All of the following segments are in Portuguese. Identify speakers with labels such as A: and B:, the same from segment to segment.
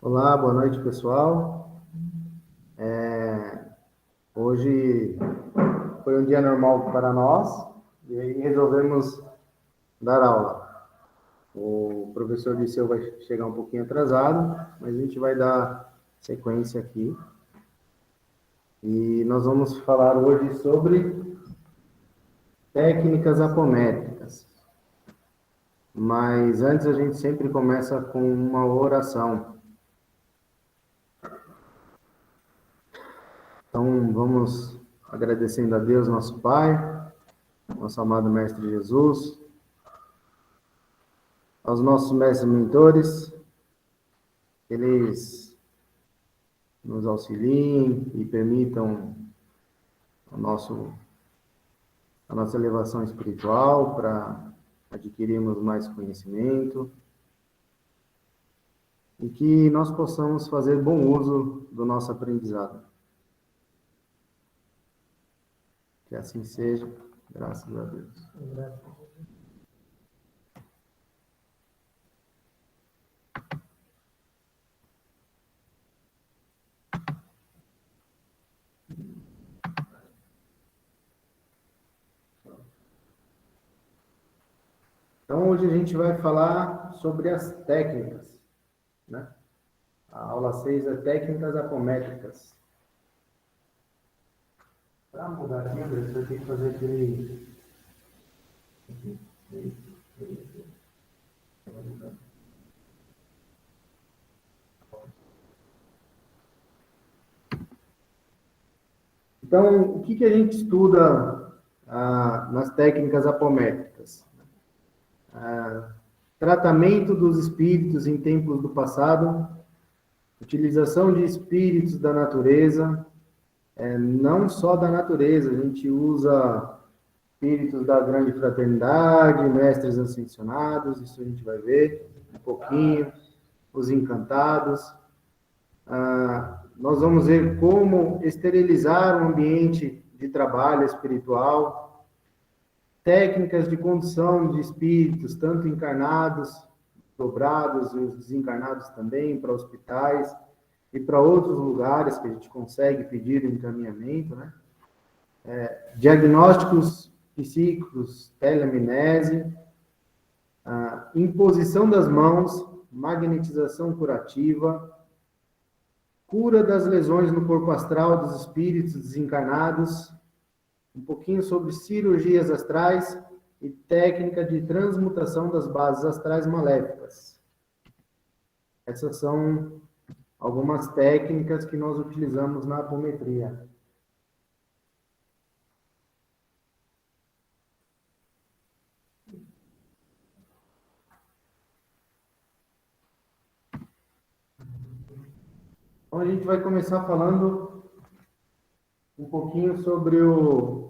A: Olá, boa noite, pessoal. Hoje foi um dia normal para nós e aí resolvemos dar aula. O professor Liceu vai chegar um pouquinho atrasado, mas a gente vai dar sequência aqui. E nós vamos falar hoje sobre técnicas apométricas. Mas antes a gente sempre começa com uma oração. Então vamos agradecendo a Deus, nosso Pai, nosso amado Mestre Jesus, aos nossos mestres mentores, eles nos auxiliem e permitam a nossa elevação espiritual para adquirirmos mais conhecimento e que nós possamos fazer bom uso do nosso aprendizado. Que assim seja, graças a Deus. Então, hoje a gente vai falar sobre as técnicas, né? A aula 6 é técnicas apométricas. Para mudar aqui, André, você vai ter que fazer aquele... Então, o que a gente estuda nas técnicas apométricas? Tratamento dos espíritos em tempos do passado, utilização de espíritos da natureza, não só da natureza, a gente usa espíritos da grande fraternidade, mestres ascensionados, isso a gente vai ver um pouquinho, os encantados. Nós vamos ver como esterilizar o ambiente de trabalho espiritual, técnicas de condução de espíritos, tanto encarnados, dobrados, e os desencarnados também, para hospitais e para outros lugares que a gente consegue pedir o encaminhamento, né? Diagnósticos psíquicos, telemnese, imposição das mãos, magnetização curativa, cura das lesões no corpo astral dos espíritos desencarnados, um pouquinho sobre cirurgias astrais e técnica de transmutação das bases astrais maléficas. Essas são algumas técnicas que nós utilizamos na apometria. Então, a gente vai começar falando um pouquinho sobre o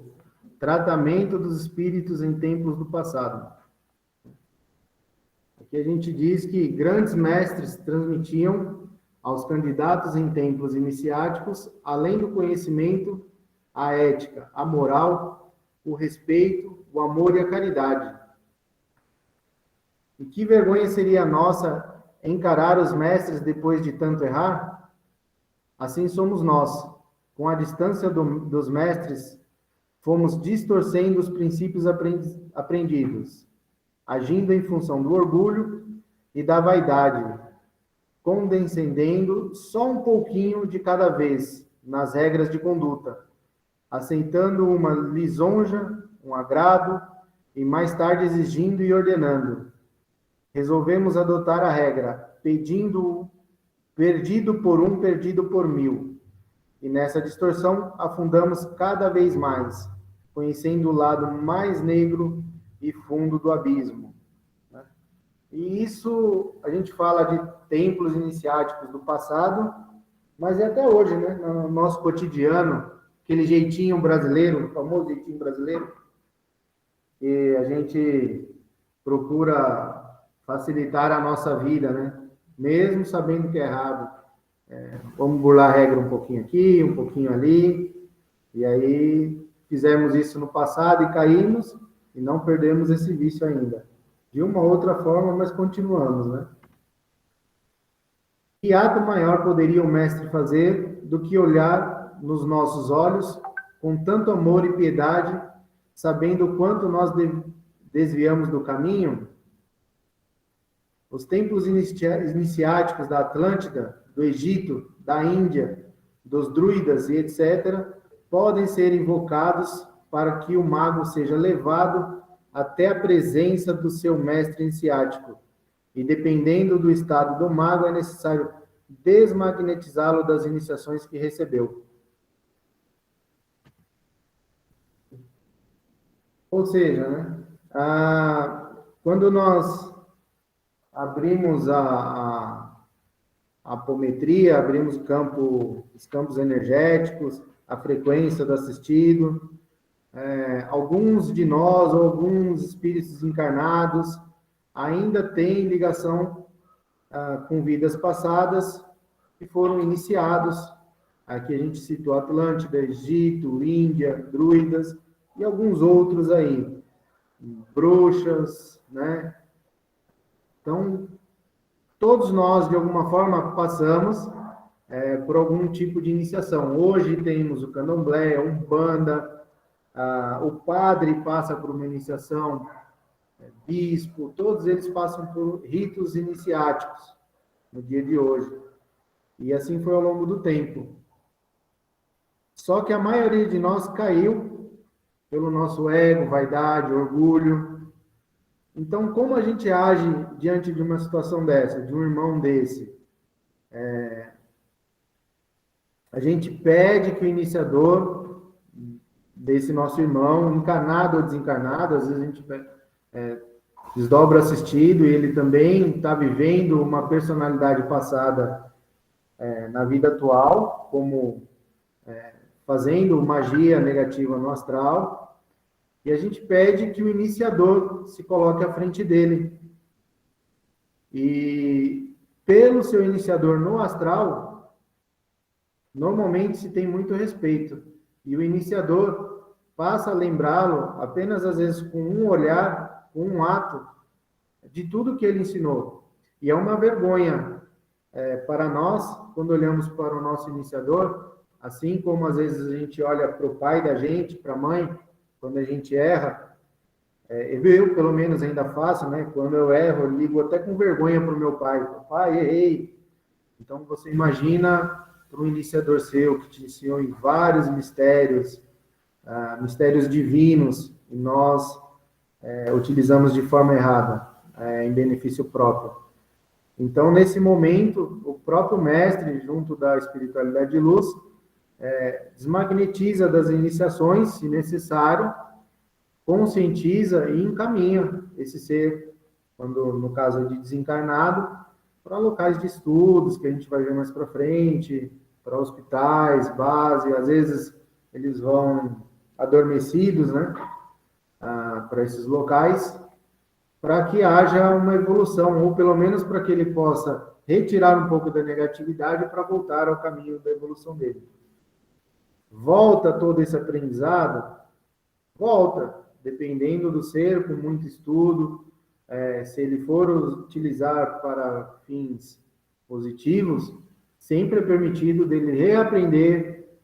A: tratamento dos espíritos em tempos do passado. Aqui a gente diz que grandes mestres transmitiam aos candidatos em templos iniciáticos, além do conhecimento, a ética, a moral, o respeito, o amor e a caridade. E que vergonha seria nossa encarar os mestres depois de tanto errar? Assim somos nós. Com a distância dos mestres, fomos distorcendo os princípios aprendidos, agindo em função do orgulho e da vaidade, condescendendo só um pouquinho de cada vez nas regras de conduta, aceitando uma lisonja, um agrado, e mais tarde exigindo e ordenando. Resolvemos adotar a regra, pedindo perdido por um, perdido por mil. E nessa distorção afundamos cada vez mais, conhecendo o lado mais negro e fundo do abismo. E isso, a gente fala de templos iniciáticos do passado, mas é até hoje, né? No nosso cotidiano, aquele jeitinho brasileiro, o famoso jeitinho brasileiro, e a gente procura facilitar a nossa vida, né? Mesmo sabendo que é errado. Vamos burlar a regra um pouquinho aqui, um pouquinho ali, e aí fizemos isso no passado e caímos, e não perdemos esse vício ainda. De uma outra forma, mas continuamos, né? Que ato maior poderia o Mestre fazer do que olhar nos nossos olhos com tanto amor e piedade, sabendo o quanto nós desviamos do caminho? Os templos iniciáticos da Atlântida, do Egito, da Índia, dos druidas e etc., podem ser invocados para que o mago seja levado até a presença do seu mestre iniciático. E dependendo do estado do mago, é necessário desmagnetizá-lo das iniciações que recebeu. Ou seja, né, quando nós abrimos a apometria, abrimos os campos energéticos, a frequência do assistido, alguns de nós, ou alguns espíritos encarnados, ainda têm ligação com vidas passadas que foram iniciados. Aqui a gente citou Atlântida, Egito, Índia, druidas e alguns outros aí, bruxas, né? Então, todos nós, de alguma forma, passamos por algum tipo de iniciação. Hoje temos o candomblé, a umbanda, o padre passa por uma iniciação, bispo, todos eles passam por ritos iniciáticos no dia de hoje. E assim foi ao longo do tempo. Só que a maioria de nós caiu pelo nosso ego, vaidade, orgulho. Então, como a gente age diante de uma situação dessa, de um irmão desse? A gente pede que o iniciador desse nosso irmão, encarnado ou desencarnado, às vezes a gente desdobra assistido e ele também está vivendo uma personalidade passada na vida atual, como fazendo magia negativa no astral, e a gente pede que o iniciador se coloque à frente dele. E pelo seu iniciador no astral, normalmente se tem muito respeito, e o iniciador passa a lembrá-lo apenas às vezes com um olhar, com um ato, de tudo que ele ensinou. E é uma vergonha para nós, quando olhamos para o nosso iniciador, assim como às vezes a gente olha para o pai da gente, para a mãe, quando a gente erra, eu pelo menos ainda faço, né? Quando eu erro, eu ligo até com vergonha para o meu pai. Pai, errei. Então você imagina para um iniciador seu que te ensinou em vários mistérios, mistérios divinos, e nós utilizamos de forma errada, em benefício próprio. Então, nesse momento, o próprio mestre, junto da espiritualidade de luz, desmagnetiza das iniciações, se necessário, conscientiza e encaminha esse ser, quando no caso de desencarnado, para locais de estudos, que a gente vai ver mais para frente, para hospitais, base, às vezes eles vão adormecidos, né, para esses locais, para que haja uma evolução, ou pelo menos para que ele possa retirar um pouco da negatividade para voltar ao caminho da evolução dele. Volta todo esse aprendizado? Volta, dependendo do ser, com muito estudo, se ele for utilizar para fins positivos, sempre é permitido dele reaprender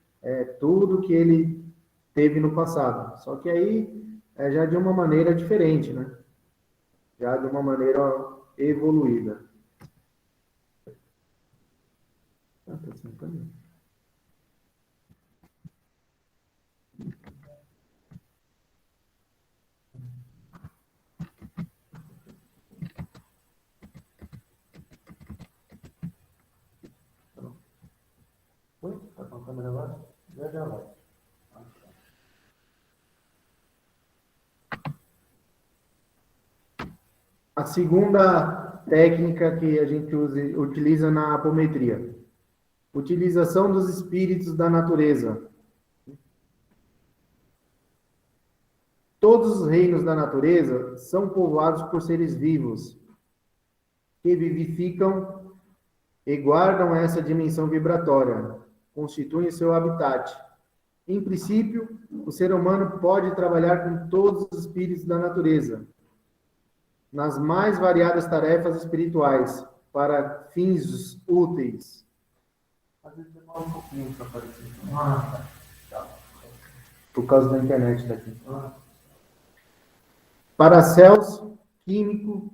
A: tudo que ele teve no passado. Só que aí já de uma maneira diferente, né? Já de uma maneira evoluída. Oi? Tá com a câmera lá? Já vai. A segunda técnica que a gente utiliza na apometria. Utilização dos espíritos da natureza. Todos os reinos da natureza são povoados por seres vivos, que vivificam e guardam essa dimensão vibratória, constituem seu habitat. Em princípio, o ser humano pode trabalhar com todos os espíritos da natureza, nas mais variadas tarefas espirituais, para fins úteis.
B: Às vezes demora um pouquinho para aparecer. Tá.
A: Por causa da internet daqui. Paracelso, químico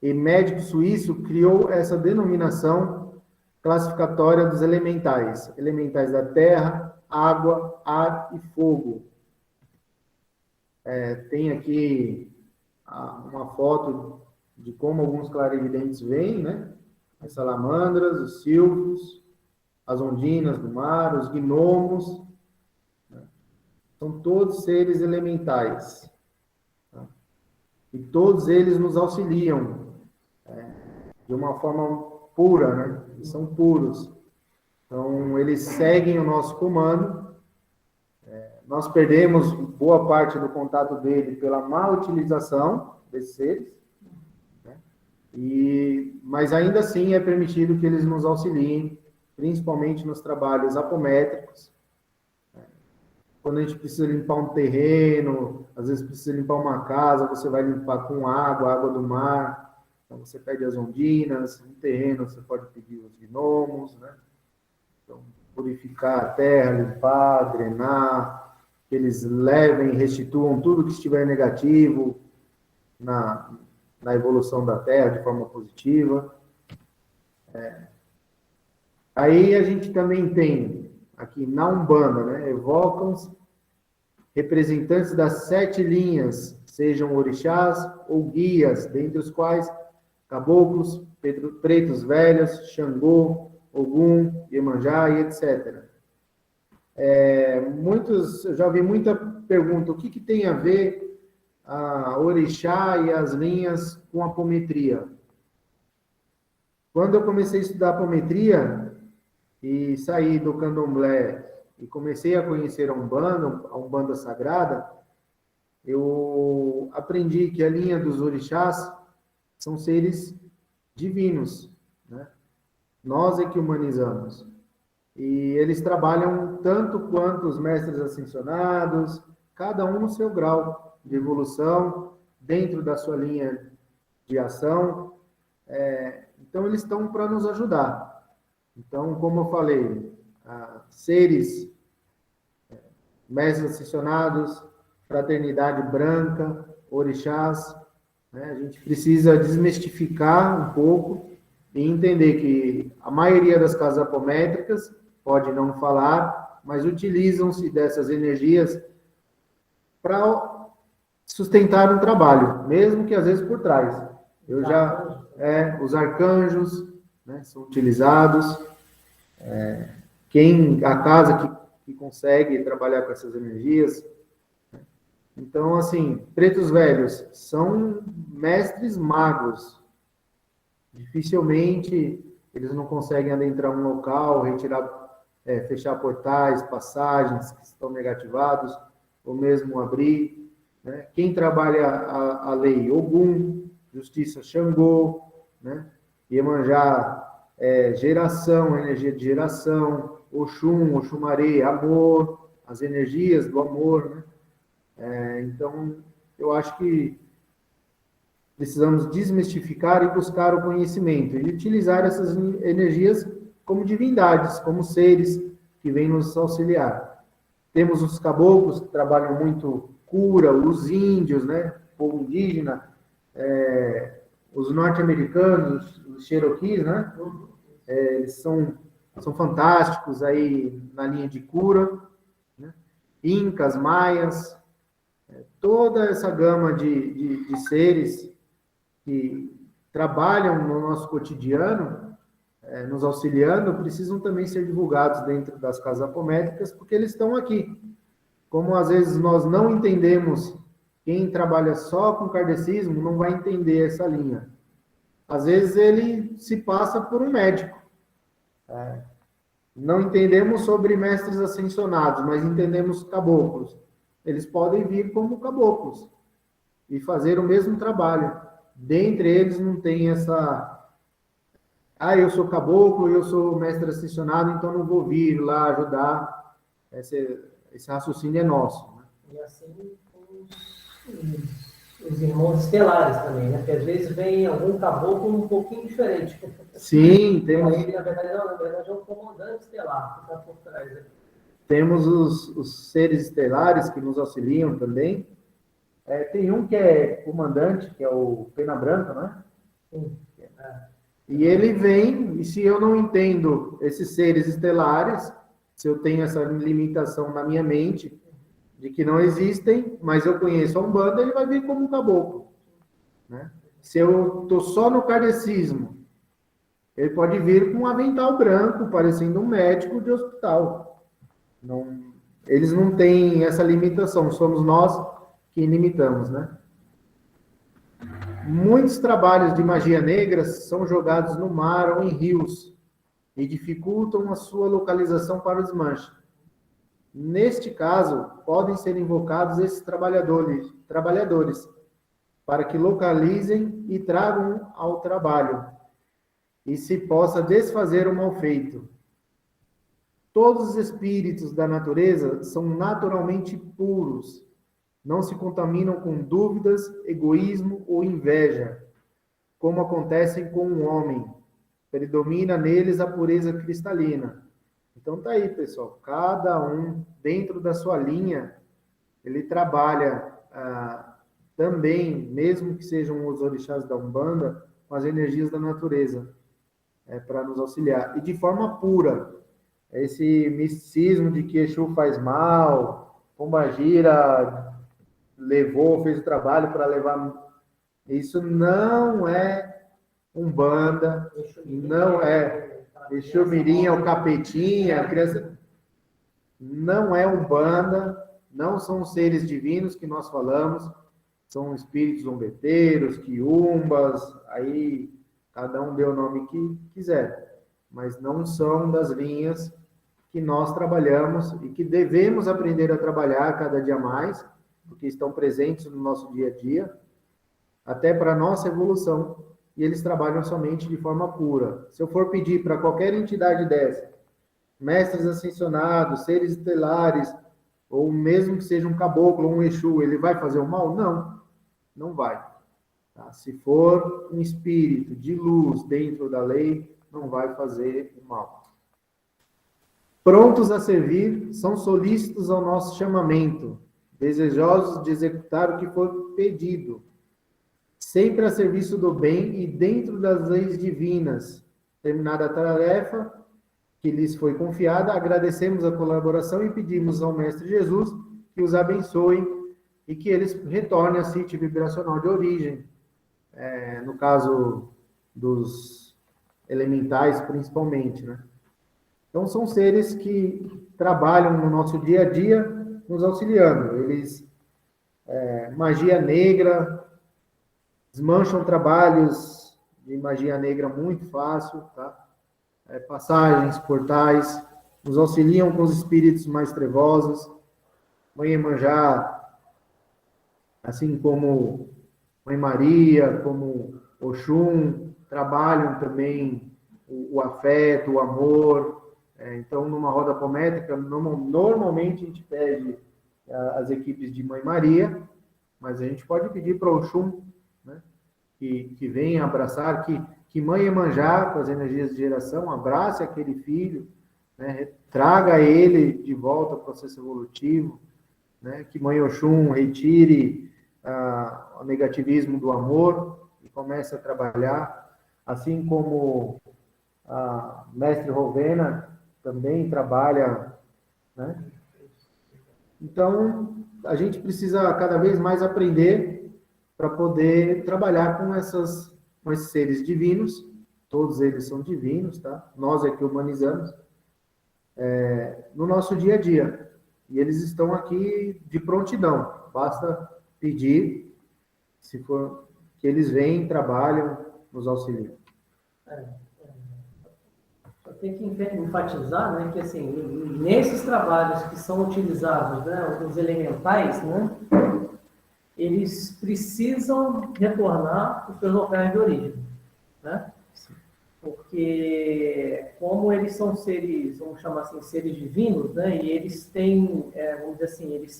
A: e médico suíço, criou essa denominação classificatória dos elementais. Elementais da terra, água, ar e fogo. Tem aqui uma foto de como alguns clarividentes veem, né? As salamandras, os silfos, as ondinas do mar, os gnomos, né? São todos seres elementais. Tá? E todos eles nos auxiliam de uma forma pura, né? Eles são puros. Então, eles seguem o nosso comando. Nós perdemos boa parte do contato dele pela má utilização desses seres, né? Mas ainda assim é permitido que eles nos auxiliem, principalmente nos trabalhos apométricos. Quando a gente precisa limpar um terreno, às vezes precisa limpar uma casa, você vai limpar com água do mar, então você pede as ondinas, no terreno você pode pedir os gnomos, né? Então, purificar a terra, limpar, drenar, que eles levem e restituam tudo que estiver negativo na evolução da Terra de forma positiva. Aí a gente também tem, aqui na Umbanda, né, evocam representantes das 7 linhas, sejam orixás ou guias, dentre os quais caboclos, pretos velhos, Xangô, Ogum, Iemanjá e etc. Eu já ouvi muita pergunta, o que tem a ver a orixá e as linhas com apometria? Quando eu comecei a estudar apometria e saí do candomblé e comecei a conhecer a Umbanda sagrada, eu aprendi que a linha dos orixás são seres divinos, né? Nós é que humanizamos. E eles trabalham tanto quanto os mestres ascensionados, cada um no seu grau de evolução, dentro da sua linha de ação. Então, eles estão para nos ajudar. Então, como eu falei, seres, mestres ascensionados, fraternidade branca, orixás, né? A gente precisa desmistificar um pouco e entender que a maioria das casas apométricas pode não falar, mas utilizam-se dessas energias para sustentar um trabalho, mesmo que às vezes por trás. Os arcanjos, né, são utilizados. A casa que consegue trabalhar com essas energias. Então, assim, pretos velhos são mestres magos. Dificilmente eles não conseguem adentrar um local, fechar portais, passagens que estão negativados, ou mesmo abrir, né? Quem trabalha a lei Ogum, Justiça Xangô, né? Iemanjá, geração, energia de geração, Oxum, Oxumaré, amor, as energias do amor, né? Então, eu acho que precisamos desmistificar e buscar o conhecimento e utilizar essas energias como divindades, como seres que vêm nos auxiliar. Temos os caboclos que trabalham muito cura, os índios, né, povo indígena, os norte-americanos, os Cherokees, né, eles são fantásticos aí na linha de cura, né? Incas, maias, toda essa gama de seres que trabalham no nosso cotidiano, nos auxiliando, precisam também ser divulgados dentro das casas apométricas, porque eles estão aqui. Como às vezes nós não entendemos, quem trabalha só com kardecismo não vai entender essa linha. Às vezes ele se passa por um médico. Não entendemos sobre mestres ascensionados, mas entendemos caboclos. Eles podem vir como caboclos e fazer o mesmo trabalho. Dentre eles não tem essa... eu sou caboclo, eu sou mestre ascensionado, então não vou vir lá ajudar. Esse raciocínio é nosso, né?
B: E assim
C: os irmãos estelares também, né? Porque às vezes vem algum caboclo um pouquinho diferente.
A: Sim, temos,
C: Aí, na verdade, não, na verdade é um comandante estelar que está por trás. Né?
A: temos os seres estelares que nos auxiliam também. Tem um que é comandante, que é o Pena Branca, né?
C: Sim.
A: E ele vem, e se eu não entendo esses seres estelares, se eu tenho essa limitação na minha mente, de que não existem, mas eu conheço a Umbanda, ele vai vir como um caboclo. Né? Se eu estou só no kardecismo, ele pode vir com um avental branco, parecendo um médico de hospital. Não, eles não têm essa limitação, somos nós que limitamos, né? Muitos trabalhos de magia negra são jogados no mar ou em rios e dificultam a sua localização para o desmanche. Neste caso, podem ser invocados esses trabalhadores para que localizem e tragam ao trabalho e se possa desfazer o mal feito. Todos os espíritos da natureza são naturalmente puros, não se contaminam com dúvidas, egoísmo ou inveja, como acontecem com o homem. Predomina neles a pureza cristalina. Então tá aí, pessoal. Cada um, dentro da sua linha, ele trabalha também, mesmo que sejam os orixás da Umbanda, com as energias da natureza, para nos auxiliar. E de forma pura. Esse misticismo de que Exu faz mal, Pombagira fez o trabalho para levar... Isso não é Umbanda, não é Exu Mirim, é o capetinha, a criança... Não é Umbanda, não são seres divinos que nós falamos, são espíritos zombeteiros, quiumbas, aí cada um dê o nome que quiser, mas não são das linhas que nós trabalhamos e que devemos aprender a trabalhar cada dia mais, porque estão presentes no nosso dia a dia, até para a nossa evolução, e eles trabalham somente de forma pura. Se eu for pedir para qualquer entidade dessa, mestres ascensionados, seres estelares, ou mesmo que seja um caboclo ou um Exu, ele vai fazer o mal? Não, não vai. Tá? Se for um espírito de luz dentro da lei, não vai fazer o mal. Prontos a servir, são solícitos ao nosso chamamento, desejosos de executar o que for pedido, sempre a serviço do bem e dentro das leis divinas. Terminada a tarefa que lhes foi confiada, agradecemos a colaboração e pedimos ao Mestre Jesus que os abençoe e que eles retornem à sítio vibracional de origem, no caso dos elementais principalmente, né? Então, são seres que trabalham no nosso dia a dia, nos auxiliando. Eles, magia negra, desmancham trabalhos de magia negra muito fácil, tá? Passagens, portais, nos auxiliam com os espíritos mais trevosos. Mãe Iemanjá, assim como Mãe Maria, como Oxum, trabalham também o afeto, o amor. Então, numa roda apométrica, normalmente a gente pede as equipes de Mãe Maria, mas a gente pode pedir para o Oxum, né, que venha abraçar, que Mãe Iemanjá, com as energias de geração, abrace aquele filho, né, traga ele de volta ao processo evolutivo, né, que Mãe Oxum retire o negativismo do amor e comece a trabalhar, assim como a Mestre Rovena também trabalha, né? Então, a gente precisa cada vez mais aprender para poder trabalhar com esses seres divinos. Todos eles são divinos, tá? Nós é que humanizamos no nosso dia a dia. E eles estão aqui de prontidão. Basta pedir, se for que eles vêm, trabalham, nos auxiliam.
C: Tem que enfatizar, né, que assim, nesses trabalhos que são utilizados, né, os elementais, né, eles precisam retornar para os seus locais de origem, né? Porque como eles são seres, vamos chamar assim, seres divinos, né, e eles têm, vamos dizer assim, eles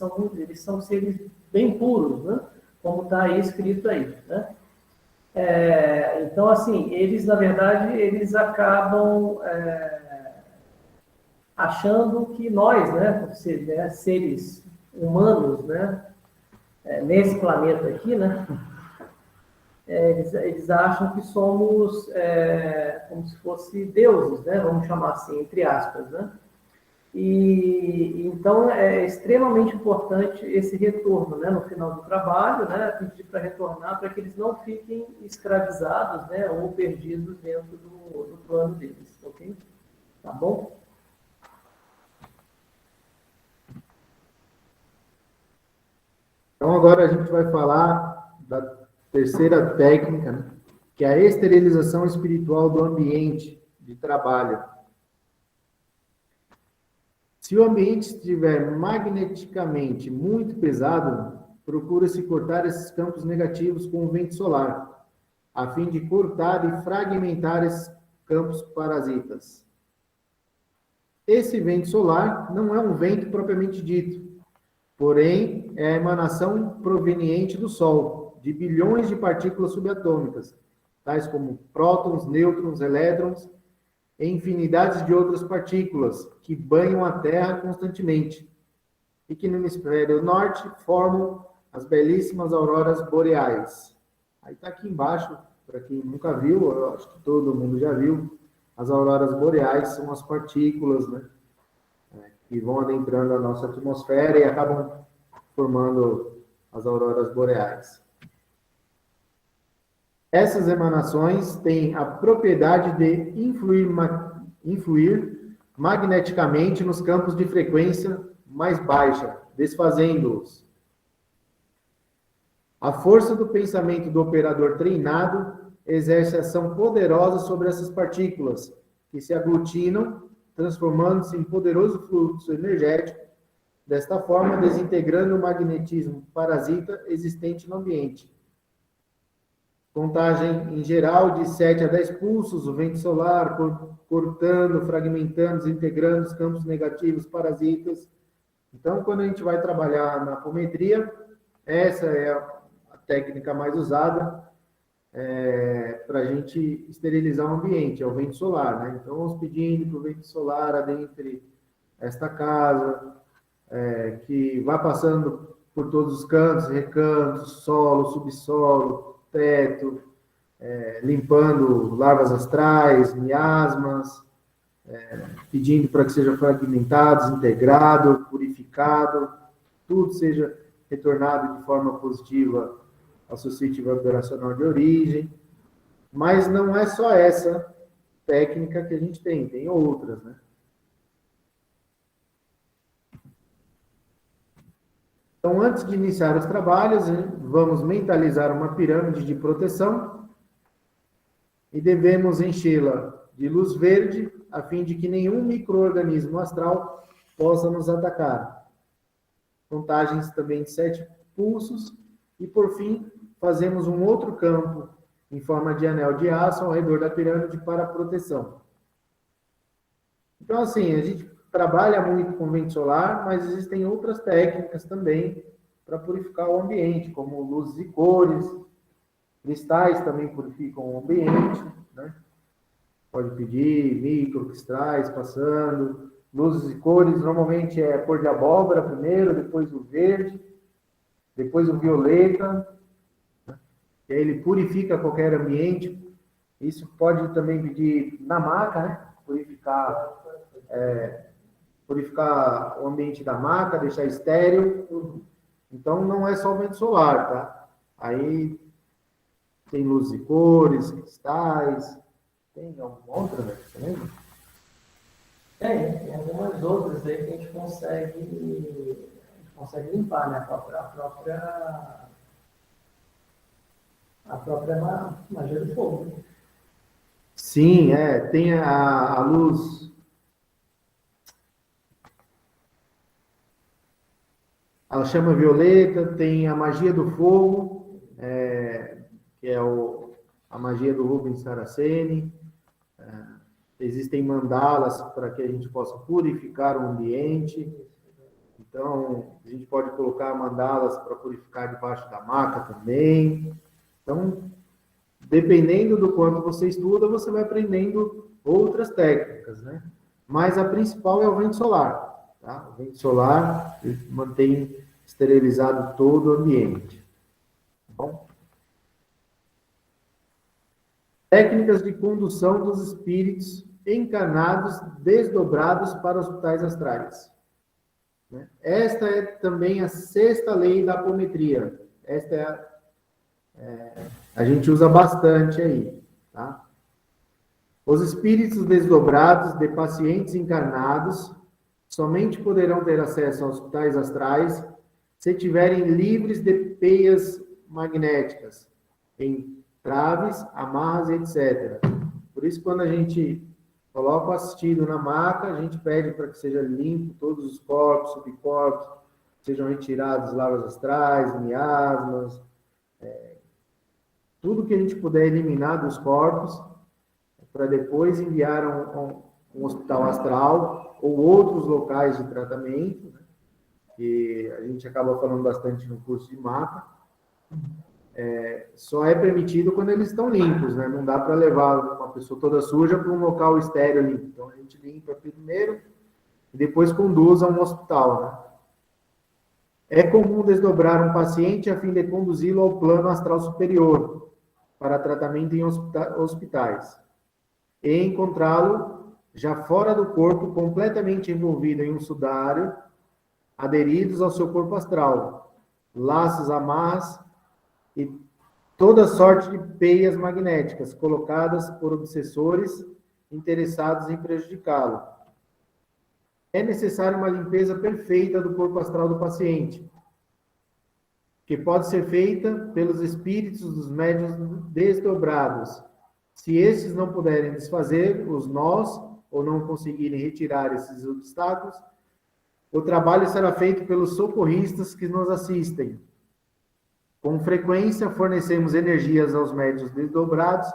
C: são seres bem puros, né? como está aí escrito aí, né? Então, assim, eles, na verdade, eles acabam achando que nós, né, seres humanos, né, nesse planeta aqui, né, eles acham que somos como se fosse deuses, né, vamos chamar assim, entre aspas, né? E então é extremamente importante esse retorno, né, no final do trabalho, né, pedir para retornar para que eles não fiquem escravizados, né, ou perdidos dentro do plano deles, ok? Tá bom?
A: Então, agora a gente vai falar da terceira técnica, né, que é a esterilização espiritual do ambiente de trabalho. Se o ambiente estiver magneticamente muito pesado, procura-se cortar esses campos negativos com o vento solar, a fim de cortar e fragmentar esses campos parasitas. Esse vento solar não é um vento propriamente dito, porém é a emanação proveniente do Sol, de bilhões de partículas subatômicas, tais como prótons, nêutrons, elétrons, e infinidades de outras partículas que banham a Terra constantemente e que no hemisfério norte formam as belíssimas auroras boreais. Aí está aqui embaixo, para quem nunca viu, eu acho que todo mundo já viu, as auroras boreais são as partículas, né, que vão adentrando a nossa atmosfera e acabam formando as auroras boreais. Essas emanações têm a propriedade de influir magneticamente nos campos de frequência mais baixa, desfazendo-os. A força do pensamento do operador treinado exerce ação poderosa sobre essas partículas, que se aglutinam, transformando-se em poderoso fluxo energético, desta forma desintegrando o magnetismo parasita existente no ambiente. Contagem em geral de 7 a 10 pulsos, o vento solar cortando, fragmentando, desintegrando os campos negativos parasitas. Então, quando a gente vai trabalhar na apometria, essa é a técnica mais usada para a gente esterilizar o ambiente, é o vento solar, né? Então, vamos pedindo para o vento solar adentre esta casa, que vá passando por todos os cantos, recantos, solo, subsolo, teto, limpando larvas astrais, miasmas, pedindo para que seja fragmentado, integrado, purificado, tudo seja retornado de forma positiva ao seu sítio vibracional de origem. Mas não é só essa técnica que a gente tem outras, né? Então, antes de iniciar os trabalhos, vamos mentalizar uma pirâmide de proteção e devemos enchê-la de luz verde, a fim de que nenhum micro-organismo astral possa nos atacar. Contagens também de 7 pulsos e, por fim, fazemos um outro campo em forma de anel de aço ao redor da pirâmide para proteção. Então, assim, a gente trabalha muito com vento solar, mas existem outras técnicas também para purificar o ambiente, como luzes e cores, cristais também purificam o ambiente, né? Pode pedir microcristais passando, luzes e cores, normalmente é cor de abóbora primeiro, depois o verde, depois o violeta, né? E aí ele purifica qualquer ambiente. Isso pode também pedir na maca, né? Purificar o ambiente da maca, deixar estéril. Então, não é só o vento solar, tá? Aí tem luzes e cores, cristais. Tem alguma outra, né? Você lembra?
C: Tem algumas outras aí que a gente consegue limpar, né? A própria magia do fogo, né?
A: Sim, tem a luz. A chama violeta, tem a magia do fogo, que é a magia do Rubens Saraceni. Existem mandalas para que a gente possa purificar o ambiente. Então, a gente pode colocar mandalas para purificar debaixo da maca também. Então, dependendo do quanto você estuda, você vai aprendendo outras técnicas, né? Mas a principal é o vento solar, tá? O vento solar ele mantém esterilizado todo o ambiente. Tá bom? Técnicas de condução dos espíritos encarnados desdobrados para hospitais astrais. Esta é também a sexta lei da apometria. Esta a gente usa bastante aí, tá? Os espíritos desdobrados de pacientes encarnados somente poderão ter acesso aos hospitais astrais se tiverem livres de peias magnéticas, em traves, amarras, etc. Por isso, quando a gente coloca o assistido na maca, a gente pede para que seja limpo todos os corpos, subcorpos, sejam retirados lavas astrais, miasmas, tudo que a gente puder eliminar dos corpos, para depois enviar um hospital astral ou outros locais de tratamento, né? Que a gente acaba falando bastante no curso de maca. Só é permitido quando eles estão limpos, né? Não dá para levar uma pessoa toda suja para um local estéril limpo. Então a gente limpa primeiro e depois conduz a um hospital, né? É comum desdobrar um paciente a fim de conduzi-lo ao plano astral superior para tratamento em hospitais e encontrá-lo já fora do corpo, completamente envolvido em um sudário, aderidos ao seu corpo astral, laços, amarras e toda sorte de peias magnéticas colocadas por obsessores interessados em prejudicá-lo. É necessária uma limpeza perfeita do corpo astral do paciente, que pode ser feita pelos espíritos dos médiuns desdobrados. Se estes não puderem desfazer os nós ou não conseguirem retirar esses obstáculos, o trabalho será feito pelos socorristas que nos assistem. Com frequência, fornecemos energias aos médiuns desdobrados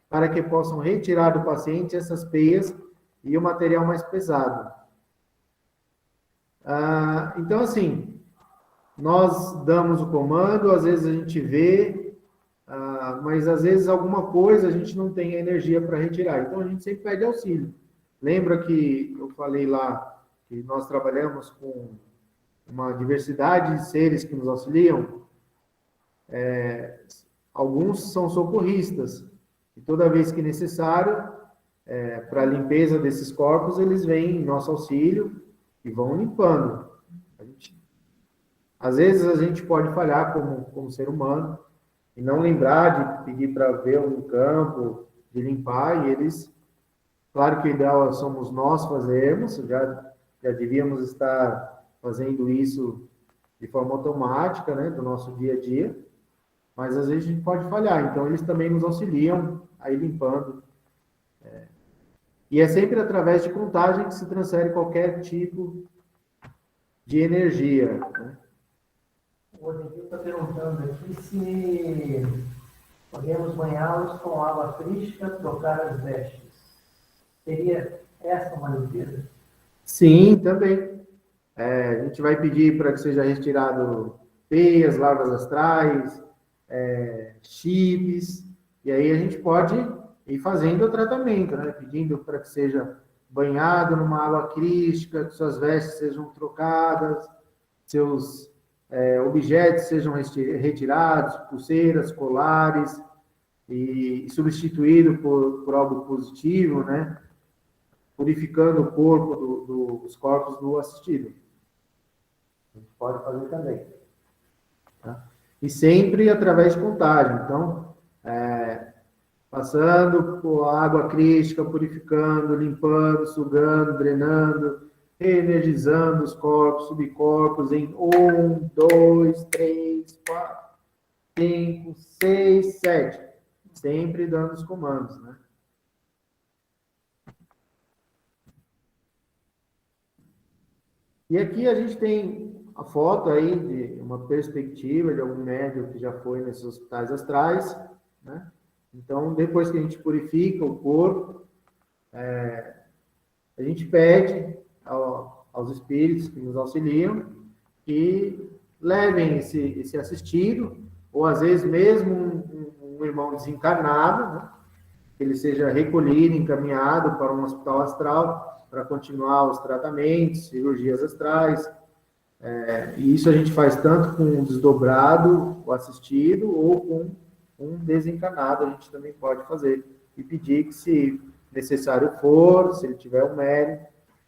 A: para que possam retirar do paciente essas peias e o material mais pesado. Então, assim, nós damos o comando, às vezes a gente vê, mas às vezes alguma coisa a gente não tem energia para retirar. Então, a gente sempre pede auxílio. Lembra que eu falei lá que nós trabalhamos com uma diversidade de seres que nos auxiliam? Alguns são socorristas, e toda vez que necessário, para a limpeza desses corpos, eles vêm em nosso auxílio e vão limpando. Às vezes a gente pode falhar como ser humano e não lembrar de pedir para ver um campo, de limpar, e eles, claro que o ideal somos nós fazermos, já devíamos estar fazendo isso de forma automática, né, do nosso dia a dia, mas às vezes a gente pode falhar, então eles também nos auxiliam aí limpando. E é sempre através de contagem que se transfere qualquer tipo de energia, né?
C: O Rodrigo está perguntando aqui se podemos banhá-los com água crística, trocar as vestes. Seria essa uma limpeza?
A: Sim, também. A gente vai pedir para que seja retirado peias, larvas astrais, chips, e aí a gente pode ir fazendo o tratamento, né? Pedindo para que seja banhado numa água crística, que suas vestes sejam trocadas, seus objetos sejam retirados, pulseiras, colares, e substituído por algo positivo, né? Purificando o corpo dos corpos do assistido. A gente pode fazer também. Tá? E sempre através de contagem. Então, passando por água crística, purificando, limpando, sugando, drenando, reenergizando os corpos, subcorpos em 1, 2, 3, 4, 5, 6, 7. Sempre dando os comandos, né? E aqui a gente tem a foto aí de uma perspectiva de algum médium que já foi nesses hospitais astrais, né? Então, depois que a gente purifica o corpo, a gente pede aos espíritos que nos auxiliam que levem esse assistido, ou às vezes mesmo um irmão desencarnado, né? Que ele seja recolhido, encaminhado para um hospital astral para continuar os tratamentos, cirurgias astrais. E isso a gente faz tanto com um desdobrado, o assistido, ou com um desencarnado, a gente também pode fazer. E pedir que, se necessário for, se ele tiver o mérito,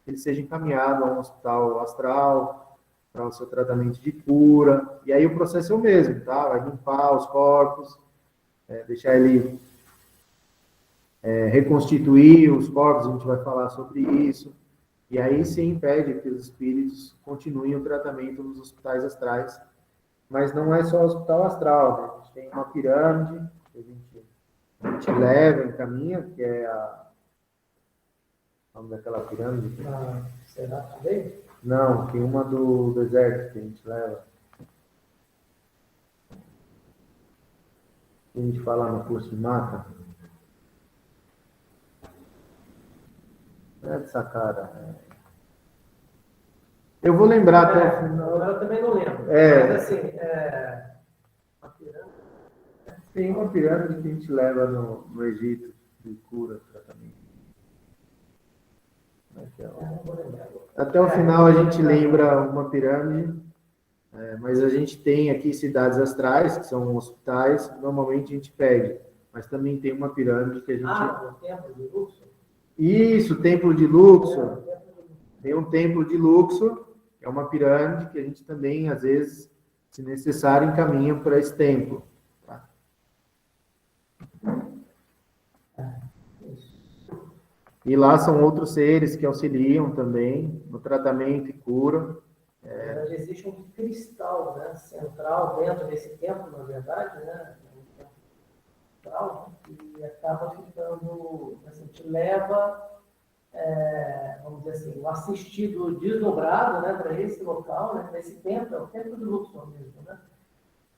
A: ele seja encaminhado a um hospital astral para o seu tratamento de cura. E aí o processo é o mesmo, tá? Vai limpar os corpos, deixar ele reconstituir os corpos, a gente vai falar sobre isso. E aí se impede que os espíritos continuem o tratamento nos hospitais astrais. Mas não é só o hospital astral, né? A gente tem uma pirâmide que a gente leva, encaminha, que é o nome daquela pirâmide?
C: Será também?
A: Não, tem uma do deserto que a gente leva. A gente fala no curso de mata. Não é de sacada. Eu vou lembrar até o final.
C: Agora eu também não lembro.
A: Mas
C: assim,
A: uma pirâmide. Tem uma pirâmide que a gente leva no Egito de cura, tratamento. Até o final a gente lembra uma pirâmide, mas a gente tem aqui cidades astrais, que são hospitais, normalmente a gente pede, mas também tem uma pirâmide que a gente...
C: o templo de Luxor?
A: Isso, o templo de Luxor. Tem um templo de Luxor, é uma pirâmide que a gente também, às vezes, se necessário, encaminha para esse templo. Tá? E lá são outros seres que auxiliam também no tratamento e cura.
C: Mas existe um cristal, né, central dentro desse templo, na verdade, né? Um templo central, e acaba ficando, assim, te leva, vamos dizer assim, o assistido desdobrado, né, para esse local, né, para esse templo, é o templo de Luxor mesmo, né?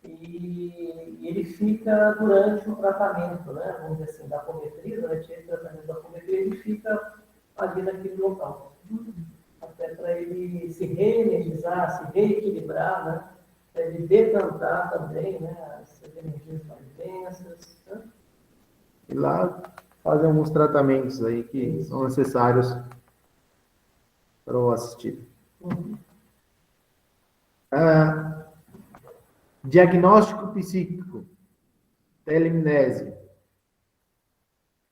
C: E ele fica durante o tratamento, né, vamos dizer assim, da apometria, durante esse tratamento da apometria, ele fica ali naquele local. Até para ele se reenergizar, se reequilibrar, né, para ele decantar também, né, as energias mais densas. Né?
A: E lá fazem alguns tratamentos aí que são necessários para o assistido. Diagnóstico psíquico, telemnese.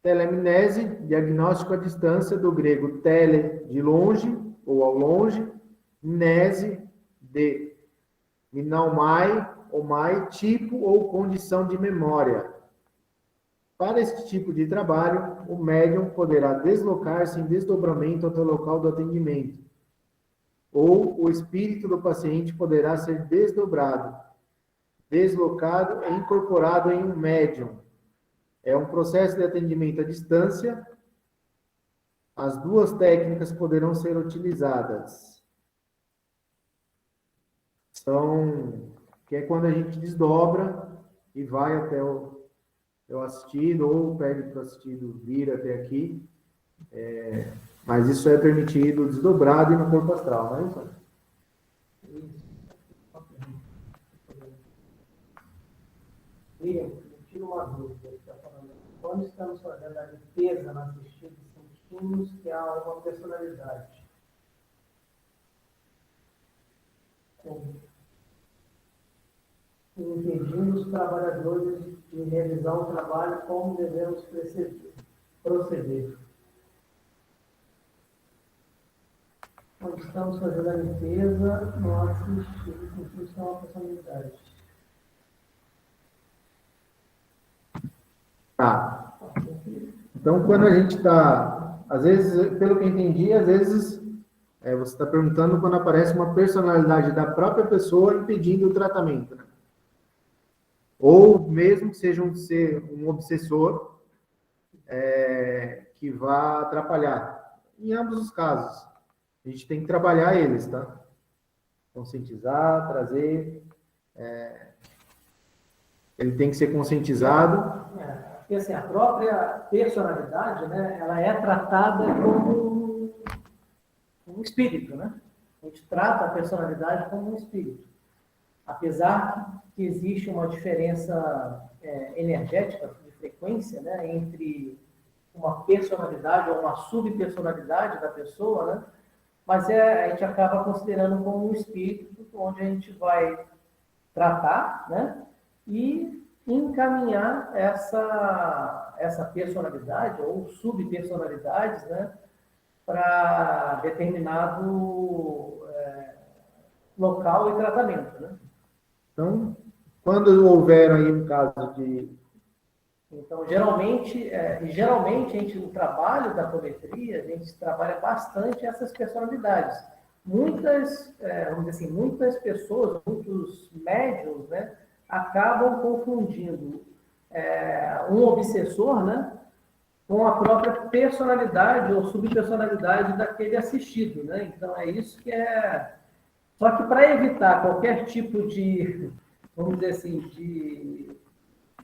A: Telemnese, diagnóstico à distância, do grego tele, de longe, ou ao longe, mnese, de minaumai, ou mai, tipo ou condição de memória. Para este tipo de trabalho, o médium poderá deslocar-se em desdobramento até o local do atendimento, ou o espírito do paciente poderá ser desdobrado, deslocado e incorporado em um médium. É um processo de atendimento à distância. As duas técnicas poderão ser utilizadas. Que é quando a gente desdobra e vai até o assistido, ou pede para o assistido vir até aqui. Mas isso é permitido desdobrado e no corpo astral, não é isso?
C: William, eu tiro uma dúvida. Ele está falando, quando estamos fazendo a limpeza no assistido, sentimos que há uma personalidade. Impedindo os trabalhadores de realizar o trabalho, como devemos proceder. Quando estamos fazendo a limpeza, nós sentimos que há uma personalidade.
A: Tá. Então, quando a gente está... Às vezes, pelo que eu entendi, às vezes você está perguntando quando aparece uma personalidade da própria pessoa impedindo o tratamento, né? Ou mesmo que seja um obsessor que vá atrapalhar. Em ambos os casos, a gente tem que trabalhar eles, tá? Conscientizar, trazer... ele tem que ser conscientizado.
C: Porque assim, a própria personalidade, né, ela é tratada como um espírito, né? A gente trata a personalidade como um espírito. Apesar que existe uma diferença energética, de frequência, né, entre uma personalidade ou uma subpersonalidade da pessoa, né, mas a gente acaba considerando como um espírito, onde a gente vai tratar, né, e encaminhar essa personalidade ou subpersonalidades, né, para determinado local e tratamento, né?
A: Então, quando houver aí um caso de...
C: Então, geralmente a gente, no trabalho da apometria, a gente trabalha bastante essas personalidades. Muitas, vamos dizer assim, muitas pessoas, muitos médiums, né, acabam confundindo um obsessor, né, com a própria personalidade ou subpersonalidade daquele assistido, né? Então, é isso que é... Só que para evitar qualquer tipo de, vamos dizer assim,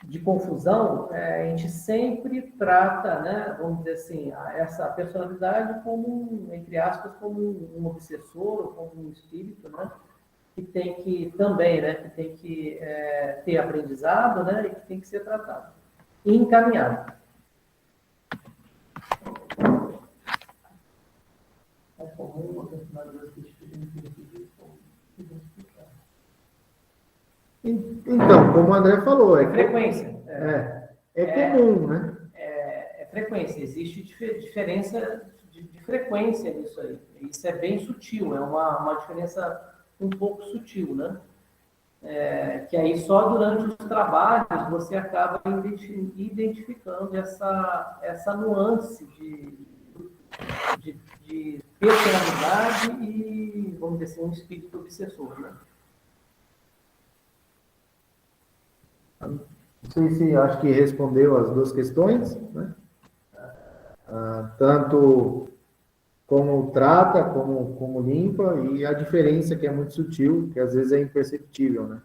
C: de confusão, a gente sempre trata, né, vamos dizer assim, essa personalidade como, entre aspas, como um obsessor ou como um espírito, né, que tem que também, né, que tem que ter aprendizado, né, e que tem que ser tratado e encaminhado. É comum uma personalidade que
A: Então, como o André falou,
C: frequência.
A: É comum, né?
C: É frequência. Existe diferença de frequência nisso aí. Isso é bem sutil, é uma diferença um pouco sutil, né? Que aí só durante os trabalhos você acaba identificando essa nuance de personalidade e, vamos dizer assim, um espírito obsessor, né?
A: Não sei se acho que respondeu as duas questões, né? Tanto como trata, como limpa, e a diferença que é muito sutil, que às vezes é imperceptível, né?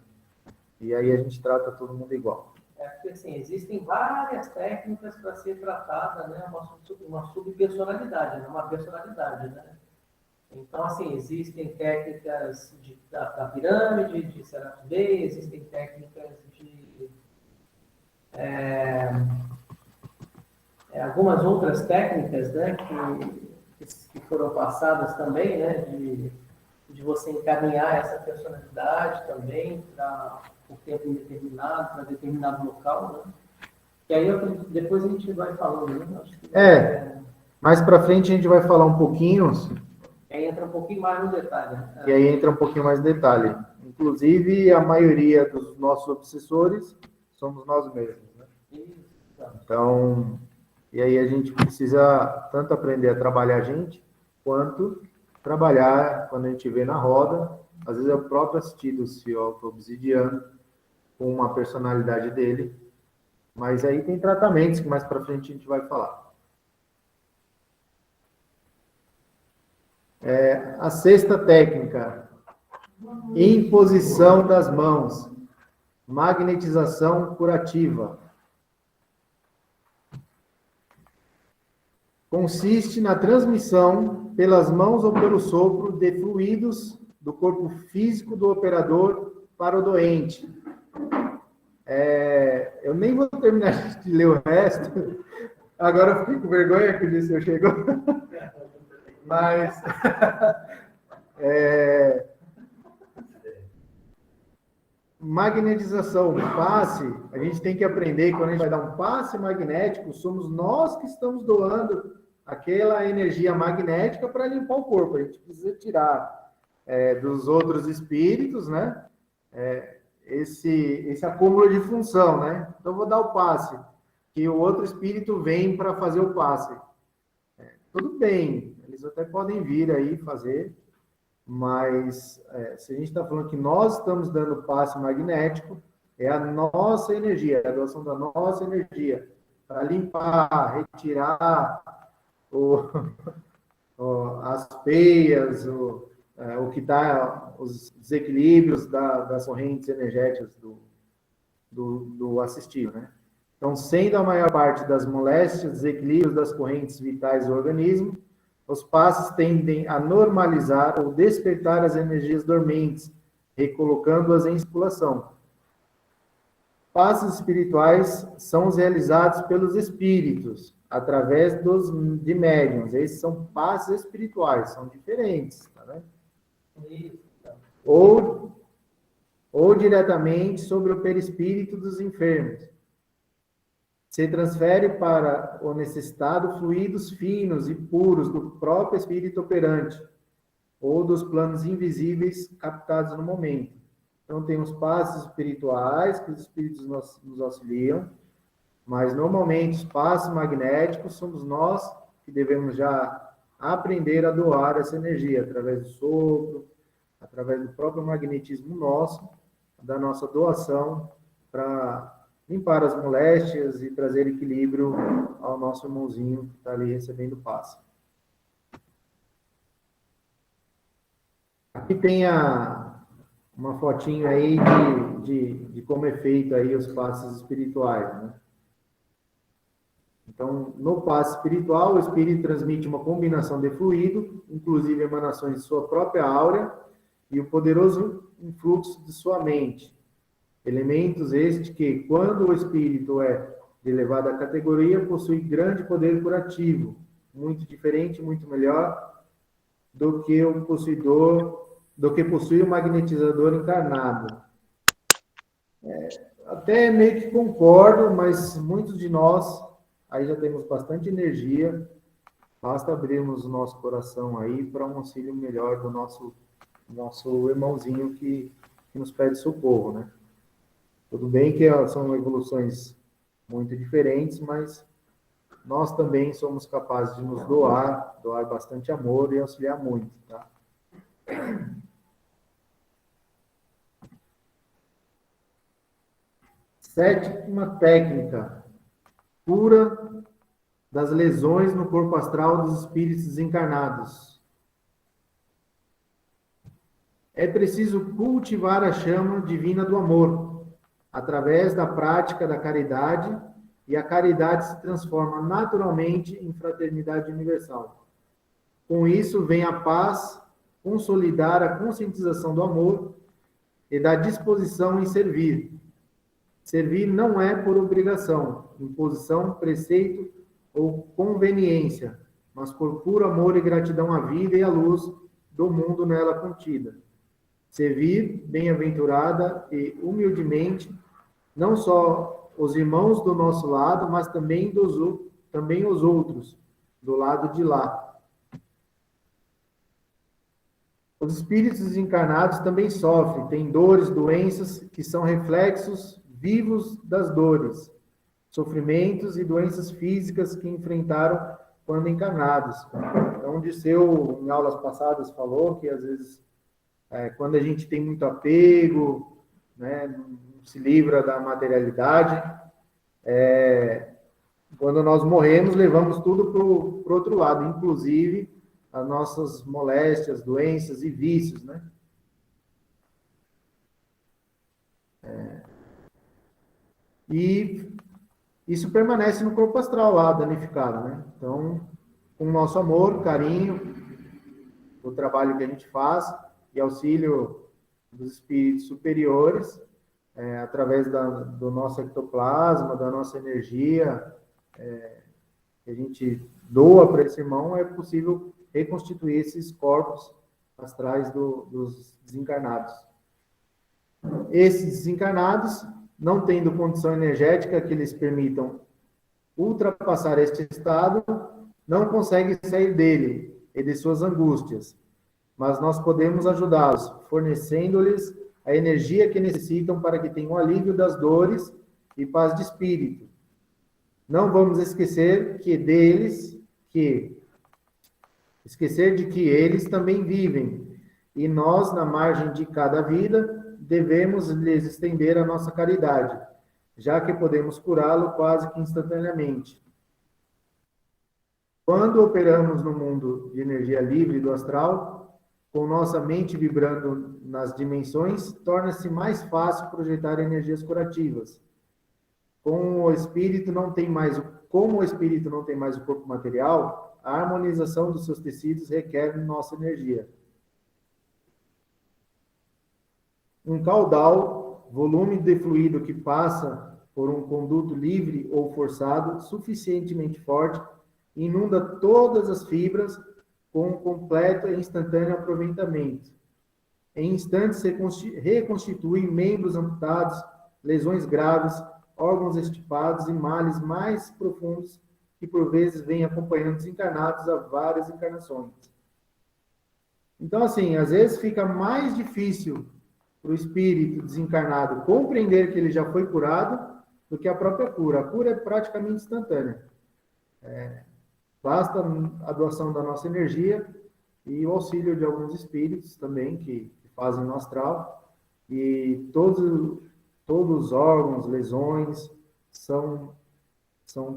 A: E aí a gente trata todo mundo igual.
C: Porque assim, existem várias técnicas para ser tratada, né, uma subpersonalidade, né, uma personalidade, né? Então, assim, existem técnicas da pirâmide, de Serapis Bey, existem técnicas de algumas outras técnicas, né, que foram passadas também, né, de você encaminhar essa personalidade também por tempo indeterminado, para determinado local, né? E aí depois a gente vai falando, né? Acho que
A: mais para frente a gente vai falar um pouquinho.
C: Aí entra um pouquinho mais no detalhe. Né?
A: E aí entra um pouquinho mais de detalhe. Inclusive, a maioria dos nossos obsessores somos nós mesmos, né? Então, e aí a gente precisa tanto aprender a trabalhar a gente, quanto trabalhar quando a gente vê na roda. Às vezes é o próprio assistido se auto-obsidiando com uma personalidade dele. Mas aí tem tratamentos que mais para frente a gente vai falar. A sexta técnica, imposição das mãos, magnetização curativa. Consiste na transmissão pelas mãos ou pelo sopro de fluidos do corpo físico do operador para o doente. Eu nem vou terminar de ler o resto. Agora eu fiquei com vergonha que o senhor chegou. Mas magnetização, passe, a gente tem que aprender, quando a gente vai dar um passe magnético, somos nós que estamos doando aquela energia magnética para limpar o corpo. A gente precisa tirar dos outros espíritos, né? Esse acúmulo de função, né? Então, eu vou dar o passe, que o outro espírito vem para fazer o passe. Tudo bem, eles até podem vir aí fazer, mas se a gente está falando que nós estamos dando passe magnético, é a nossa energia, a doação da nossa energia, para limpar, retirar as peias, o que está, os desequilíbrios das correntes energéticas do assistido, né? Então, sendo a maior parte das moléstias, desequilíbrios das correntes vitais do organismo, Os passes tendem a normalizar ou despertar as energias dormentes, recolocando-as em circulação. Passes espirituais são os realizados pelos espíritos, através de médiuns. Esses são passes espirituais, são diferentes, tá vendo? Ou diretamente sobre o perispírito dos enfermos. Se transfere para o necessitado fluidos finos e puros do próprio espírito operante, ou dos planos invisíveis captados no momento. Então, tem os passes espirituais, que os espíritos nos auxiliam, mas, normalmente, os passes magnéticos somos nós que devemos já aprender a doar essa energia, através do sopro, através do próprio magnetismo nosso, da nossa doação, para limpar as moléstias e trazer equilíbrio ao nosso irmãozinho que está ali recebendo o passe. Aqui tem uma fotinho aí de como é feito aí os passes espirituais, né? Então, no passe espiritual, o espírito transmite uma combinação de fluido, inclusive emanações de sua própria áurea e o poderoso influxo de sua mente. Elementos estes que, quando o espírito é de elevada categoria, possui grande poder curativo, muito diferente, muito melhor do que possui o magnetizador encarnado. Até meio que concordo, mas muitos de nós aí já temos bastante energia, basta abrirmos o nosso coração aí para um auxílio melhor do nosso irmãozinho que nos pede socorro, né? Tudo bem que são evoluções muito diferentes, mas nós também somos capazes de nos doar bastante amor e auxiliar muito, tá? Sétima técnica, cura das lesões no corpo astral dos espíritos desencarnados. É preciso cultivar a chama divina do amor, através da prática da caridade, e a caridade se transforma naturalmente em fraternidade universal. Com isso vem a paz, consolidar a conscientização do amor e da disposição em servir. Servir não é por obrigação, imposição, preceito ou conveniência, mas por puro amor e gratidão à vida e à luz do mundo nela contida. Servir, bem-aventurada e humildemente, não só os irmãos do nosso lado, mas também os outros, do lado de lá. Os espíritos desencarnados também sofrem, têm dores, doenças, que são reflexos vivos das dores, sofrimentos e doenças físicas que enfrentaram quando encarnados. Então, o Disseu, em aulas passadas, falou que, às vezes, quando a gente tem muito apego, né, não se livra da materialidade, quando nós morremos, levamos tudo para o outro lado, inclusive as nossas moléstias, doenças e vícios, né? E isso permanece no corpo astral lá, danificado, né? Então, com o nosso amor, carinho, o trabalho que a gente faz e auxílio dos espíritos superiores, através do nosso ectoplasma, da nossa energia, que a gente doa para esse irmão, é possível reconstituir esses corpos astrais dos desencarnados. Esses desencarnados, não tendo condição energética que lhes permitam ultrapassar este estado, não conseguem sair dele e de suas angústias, mas nós podemos ajudá-los, fornecendo-lhes a energia que necessitam para que tenham alívio das dores e paz de espírito. Não vamos esquecer de que eles também vivem, e nós, na margem de cada vida, devemos lhes estender a nossa caridade, já que podemos curá-lo quase que instantaneamente. Quando operamos no mundo de energia livre do astral, com nossa mente vibrando nas dimensões, torna-se mais fácil projetar energias curativas. Como o espírito não tem mais o corpo material, a harmonização dos seus tecidos requer nossa energia. Um caudal, volume de fluido que passa por um conduto livre ou forçado, suficientemente forte, inunda todas as fibras com um completo e instantâneo aproveitamento. Em instantes, reconstitui membros amputados, lesões graves, órgãos estipados e males mais profundos que, por vezes, vêm acompanhando desencarnados há várias encarnações. Então, assim, às vezes fica mais difícil para o espírito desencarnado compreender que ele já foi curado do que a própria cura. A cura é praticamente instantânea. Basta a doação da nossa energia e o auxílio de alguns espíritos também que fazem no astral, e todos os órgãos, lesões são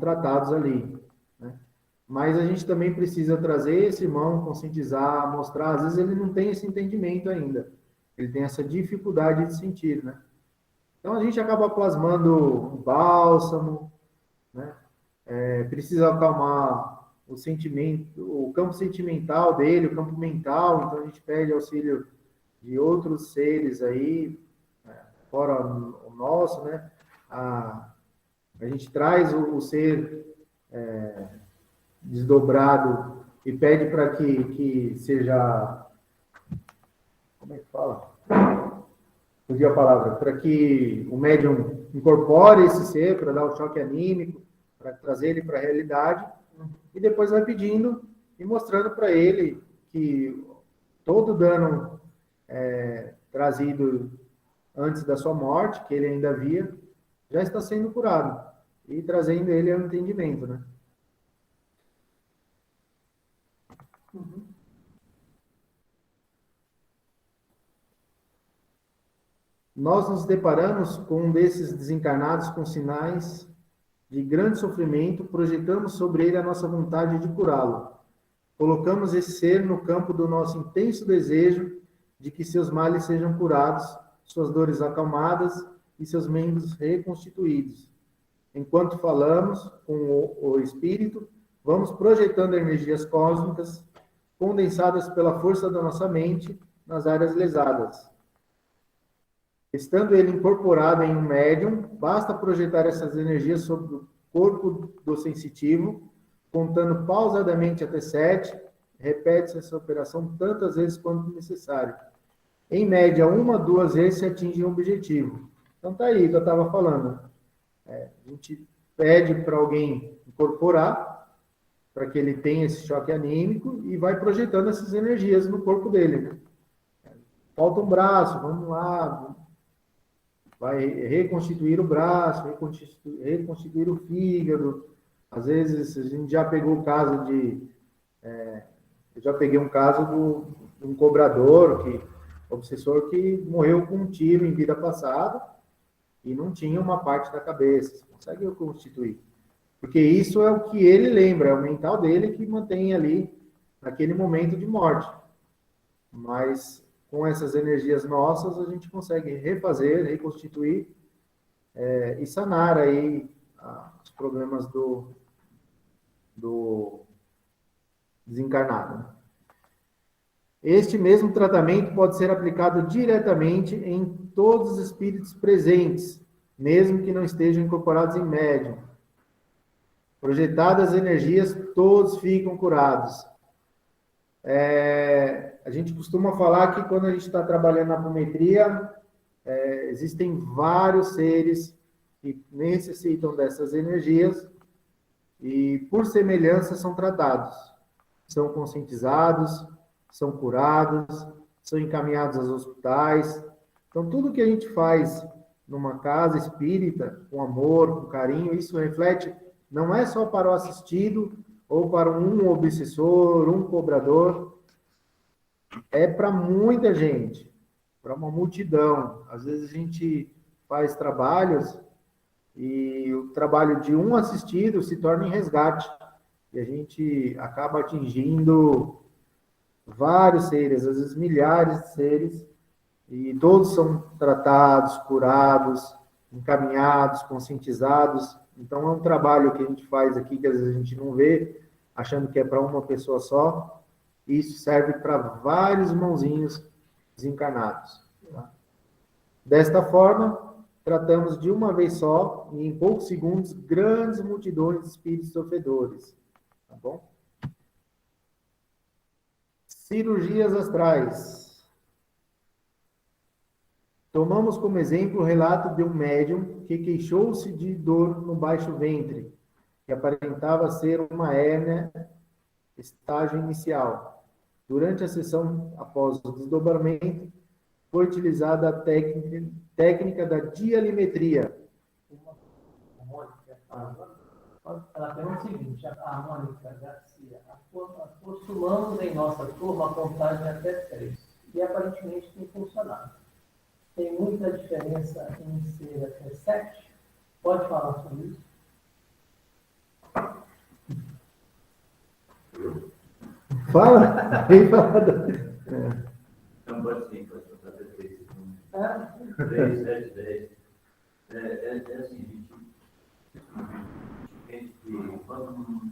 A: tratados ali, né? Mas a gente também precisa trazer esse irmão, conscientizar, mostrar. Às vezes ele não tem esse entendimento ainda, ele tem essa dificuldade de sentir, né? Então a gente acaba plasmando um bálsamo, né? Precisa acalmar o sentimento, o campo sentimental dele, o campo mental. Então a gente pede auxílio de outros seres aí, fora o nosso, né? A gente traz o ser desdobrado e pede para que seja, como é que fala? Fugiu a palavra, para que o médium incorpore esse ser, para dar o choque anímico, para trazer ele para a realidade, e depois vai pedindo e mostrando para ele que todo dano trazido antes da sua morte, que ele ainda havia, já está sendo curado, e trazendo ele ao entendimento, né? Nós nos deparamos com um desses desencarnados com sinais de grande sofrimento, projetamos sobre ele a nossa vontade de curá-lo. Colocamos esse ser no campo do nosso intenso desejo de que seus males sejam curados, suas dores acalmadas e seus membros reconstituídos. Enquanto falamos com o espírito, vamos projetando energias cósmicas condensadas pela força da nossa mente nas áreas lesadas. Estando ele incorporado em um médium, basta projetar essas energias sobre o corpo do sensitivo, contando pausadamente até 7, repete-se essa operação tantas vezes quanto necessário. Em média, 1 a 2 vezes se atinge o objetivo. Então tá aí que eu estava falando. A gente pede para alguém incorporar, para que ele tenha esse choque anímico, e vai projetando essas energias no corpo dele, né? Falta um braço, vamos lá, vai reconstituir o braço, reconstituir o fígado. Às vezes a gente já pegou o caso eu já peguei um caso de um cobrador, obsessor, que morreu com um tiro em vida passada e não tinha uma parte da cabeça. Você consegue reconstituir? Porque isso é o que ele lembra, é o mental dele que mantém ali naquele momento de morte. Mas com essas energias nossas, a gente consegue refazer, reconstituir e sanar aí os problemas do desencarnado. Este mesmo tratamento pode ser aplicado diretamente em todos os espíritos presentes, mesmo que não estejam incorporados em médium. Projetadas as energias, todos ficam curados. A gente costuma falar que quando a gente está trabalhando na apometria, existem vários seres que necessitam dessas energias e, por semelhança, são tratados. São conscientizados, são curados, são encaminhados aos hospitais. Então, tudo que a gente faz numa casa espírita, com amor, com carinho, isso reflete, não é só para o assistido ou para um obsessor, um cobrador, é para muita gente, para uma multidão. Às vezes a gente faz trabalhos e o trabalho de um assistido se torna em resgate, e a gente acaba atingindo vários seres, às vezes milhares de seres, e todos são tratados, curados, encaminhados, conscientizados. Então é um trabalho que a gente faz aqui, que às vezes a gente não vê, achando que é para uma pessoa só. Isso serve para vários irmãozinhos desencarnados. Tá? Desta forma, tratamos de uma vez só, e em poucos segundos, grandes multidões de espíritos sofredores. Tá bom? Cirurgias astrais. Tomamos como exemplo o relato de um médium que queixou-se de dor no baixo ventre, que aparentava ser uma hérnia, estágio inicial. Durante a sessão, após o desdobramento, foi utilizada a técnica da dialimetria.
C: Ela pergunta o seguinte, a Mônica Garcia, postulamos em nossa turma a contagem até 3, e aparentemente tem funcionado. Tem muita diferença em ser até 7? Pode falar sobre isso?
A: Fala! Vem falar.
D: Não, pode sim, pode botar até 3.
C: É?
D: 3, 7, 10. É assim, a gente entende que quanto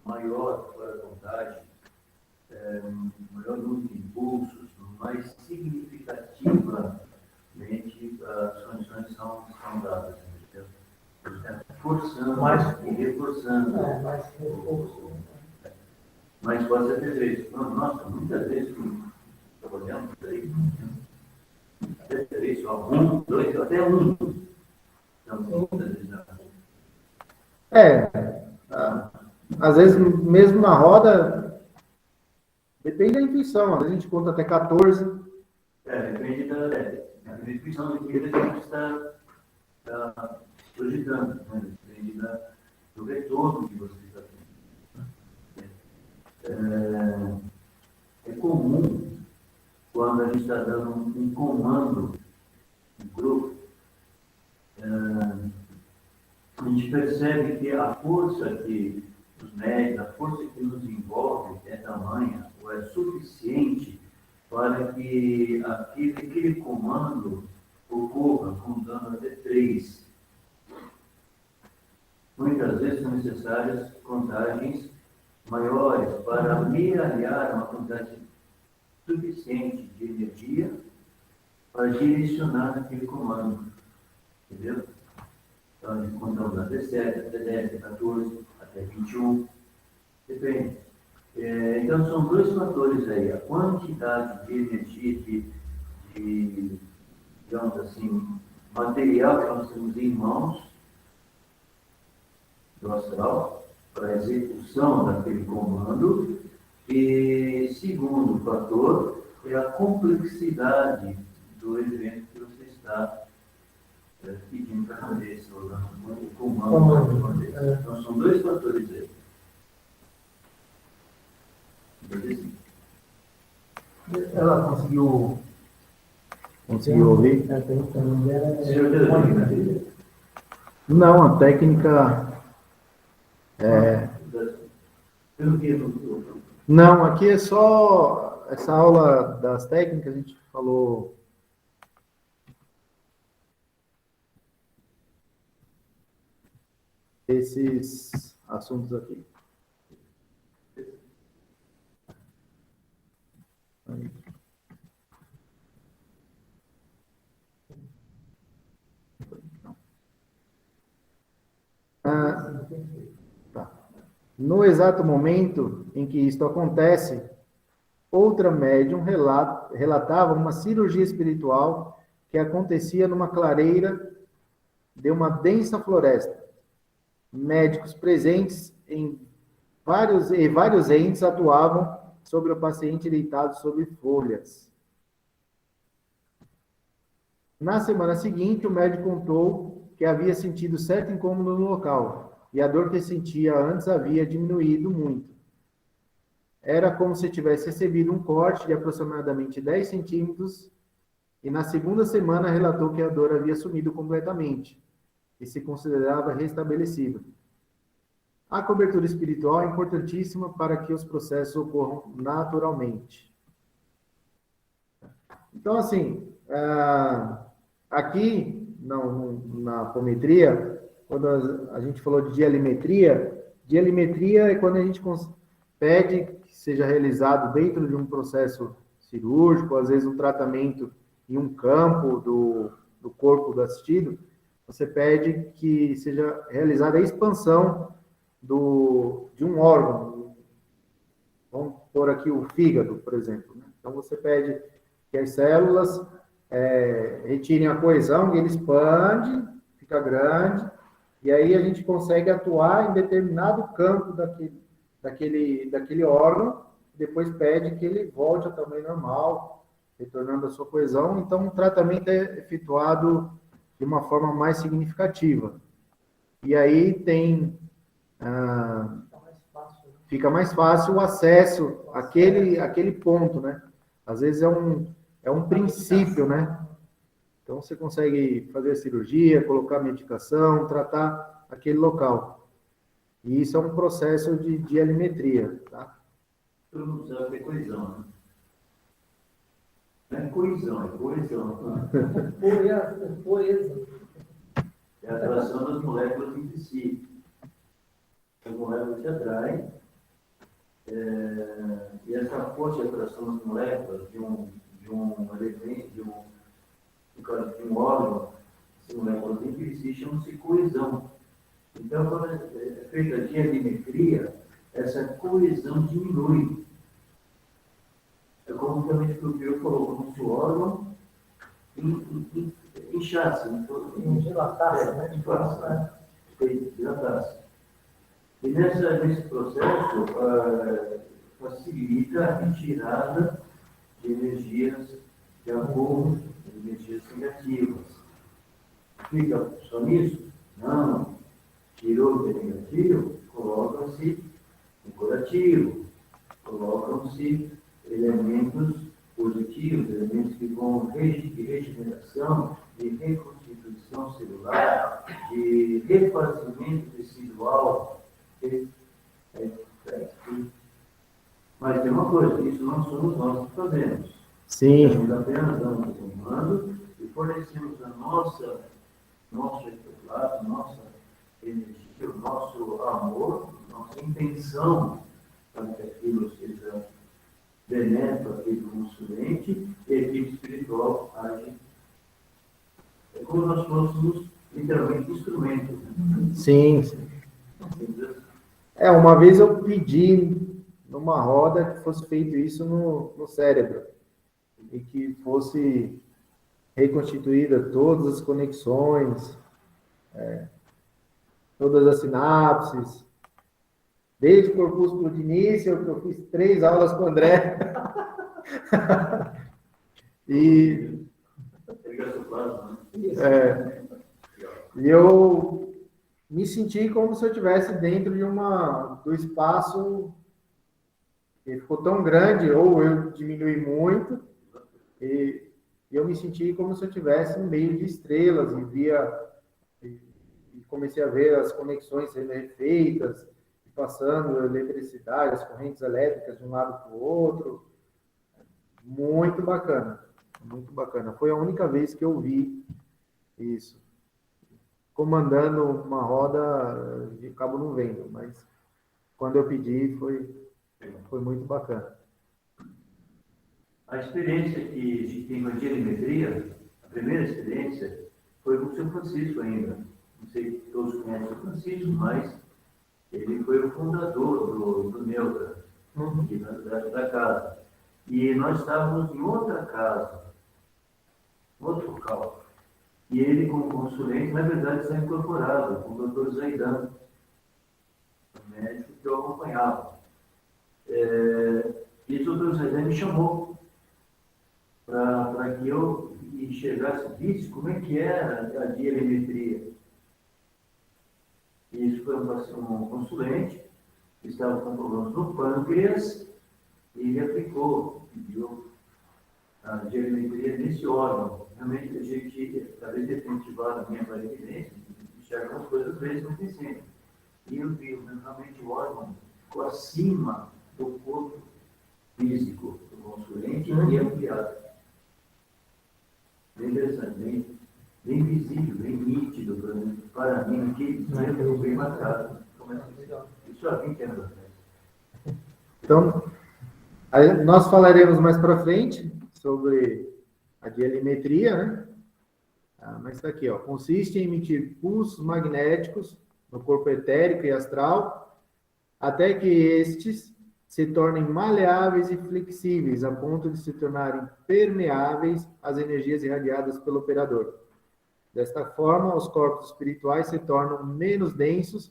D: maior for a vontade, maior número de impulsos, mais significativamente as condições são dadas. Forçando e reforçando.
C: Mais reforço.
D: Mas pode ser três. Nossa, muitas vezes trabalhamos aí, até 3, só 1, 2, até 1. Então, muitas vezes não.
A: Às vezes, mesmo na roda, depende da intuição. Às vezes a gente conta até 14.
D: Depende da intuição daquilo que a gente está projetando, né? Depende do retorno que você está tendo. É comum, quando a gente está dando um comando no grupo, a gente percebe que a força que os médios, a força que nos envolve é tamanha ou é suficiente para que aquele comando ocorra contando até 3. Muitas vezes são necessárias contagens maiores para amealhar uma quantidade suficiente de energia para direcionar aquele comando. Entendeu? Então, a gente contamos até 7, até 10, até 14, até 21. Depende. Então, são 2 fatores aí. A quantidade de energia, de digamos assim, material que nós temos em mãos do astral para a execução daquele comando. E segundo fator é a complexidade do evento que você está pedindo para acontecer, o comando para acontecer. Então, são 2 fatores aí.
B: Ela conseguiu
A: ouvir? Não, a técnica... Não, aqui é só essa aula das técnicas, a gente falou esses assuntos aqui. Tá. No exato momento em que isto acontece, outra médium relatava uma cirurgia espiritual que acontecia numa clareira de uma densa floresta. Médicos presentes em vários entes atuavam sobre o paciente deitado sobre folhas. Na semana seguinte, o médico contou que havia sentido certo incômodo no local, e a dor que sentia antes havia diminuído muito. Era como se tivesse recebido um corte de aproximadamente 10 centímetros, e na segunda semana relatou que a dor havia sumido completamente, e se considerava restabelecida. A cobertura espiritual é importantíssima para que os processos ocorram naturalmente. Então, assim, aqui na apometria, quando a gente falou de dialimetria, Dielimetria é quando a gente pede que seja realizado dentro de um processo cirúrgico, às vezes um tratamento em um campo do corpo do assistido, você pede que seja realizada a expansão de um órgão. Vamos pôr aqui o fígado, por exemplo, né? Então, você pede que as células retirem a coesão, e ele expande, fica grande, e aí a gente consegue atuar em determinado campo daquele órgão, depois pede que ele volte ao tamanho normal, retornando à sua coesão. Então, o tratamento é efetuado de uma forma mais significativa. E aí fica mais fácil o acesso àquele ponto, né? Às vezes é um princípio, né? Então, você consegue fazer a cirurgia, colocar medicação, tratar aquele local. E isso é um processo de dielimetria, tá?
D: Todo mundo sabe que é coesão, né? Não é coesão, é coesão.
C: Poesa.
D: É a atração das moléculas entre si. As moléculas se atraem, e essa força de atração das moléculas de um elemento, de um órgão, as moléculas entre si chamam-se coesão. Então, quando é feita a dielimetria, essa coesão diminui. É como também o Pio falou, como se o órgão inchasse.
C: Dilatasse, né?
D: Dilatasse. E nesse processo, facilita a retirada de energias de acordo, de energias negativas. Fica só nisso? Não. Tirou o que é negativo, coloca-se o curativo, colocam-se elementos positivos, elementos que vão de regeneração, de reconstituição celular, de refazimento tecidual. Mas tem uma coisa, isso não somos nós que fazemos.
A: Sim.
D: Nós apenas damos o comando e fornecemos a nosso ectoplasma, nossa energia, o nosso amor, nossa intenção para que aquilo seja benéfico, aquilo consulente, e a equipe espiritual age. É como nós fôssemos literalmente instrumentos. Né?
A: Sim. Uma vez eu pedi numa roda que fosse feito isso no cérebro e que fosse reconstituída todas as conexões, todas as sinapses, desde o corpúsculo de início, que eu fiz 3 aulas com o André. E eu me senti como se eu estivesse dentro do espaço que ficou tão grande, ou eu diminui muito, e eu me senti como se eu estivesse no meio de estrelas, e comecei a ver as conexões sendo refeitas, passando eletricidade, as correntes elétricas de um lado para o outro. Muito bacana, muito bacana. Foi a única vez que eu vi isso. Comandando uma roda, de cabo não vendo, mas quando eu pedi foi muito bacana.
D: A experiência que a gente tem com a dielimetria, a primeira experiência, foi com o São Francisco ainda. Não sei se todos conhecem o São Francisco, mas ele foi o fundador do Neutra, aqui da casa. E nós estávamos em outra casa, outro local. E ele, como consulente, na verdade, está incorporado com o Dr. Zaidan, o médico que eu acompanhava. E o Dr. Zaidan me chamou para que eu enxergasse, visse como é que era a dielimetria. E isso foi um consulente que estava com problemas no pâncreas e ele pediu a dielimetria nesse órgão. Realmente a gente, talvez definitivado a minha clarividência, enxerga algumas coisas às vezes, mas nem sempre. E eu vi, realmente o órgão ficou acima do corpo físico do consulente e ampliado. Bem interessante, bem visível, bem nítido para mim, naquele dia eu bem marcado. Isso há 20 anos atrás.
A: Então, aí nós falaremos mais para frente sobre a dielimetria, né? Mas está aqui, ó. Consiste em emitir pulsos magnéticos no corpo etérico e astral, até que estes se tornem maleáveis e flexíveis, a ponto de se tornarem permeáveis às energias irradiadas pelo operador. Desta forma, os corpos espirituais se tornam menos densos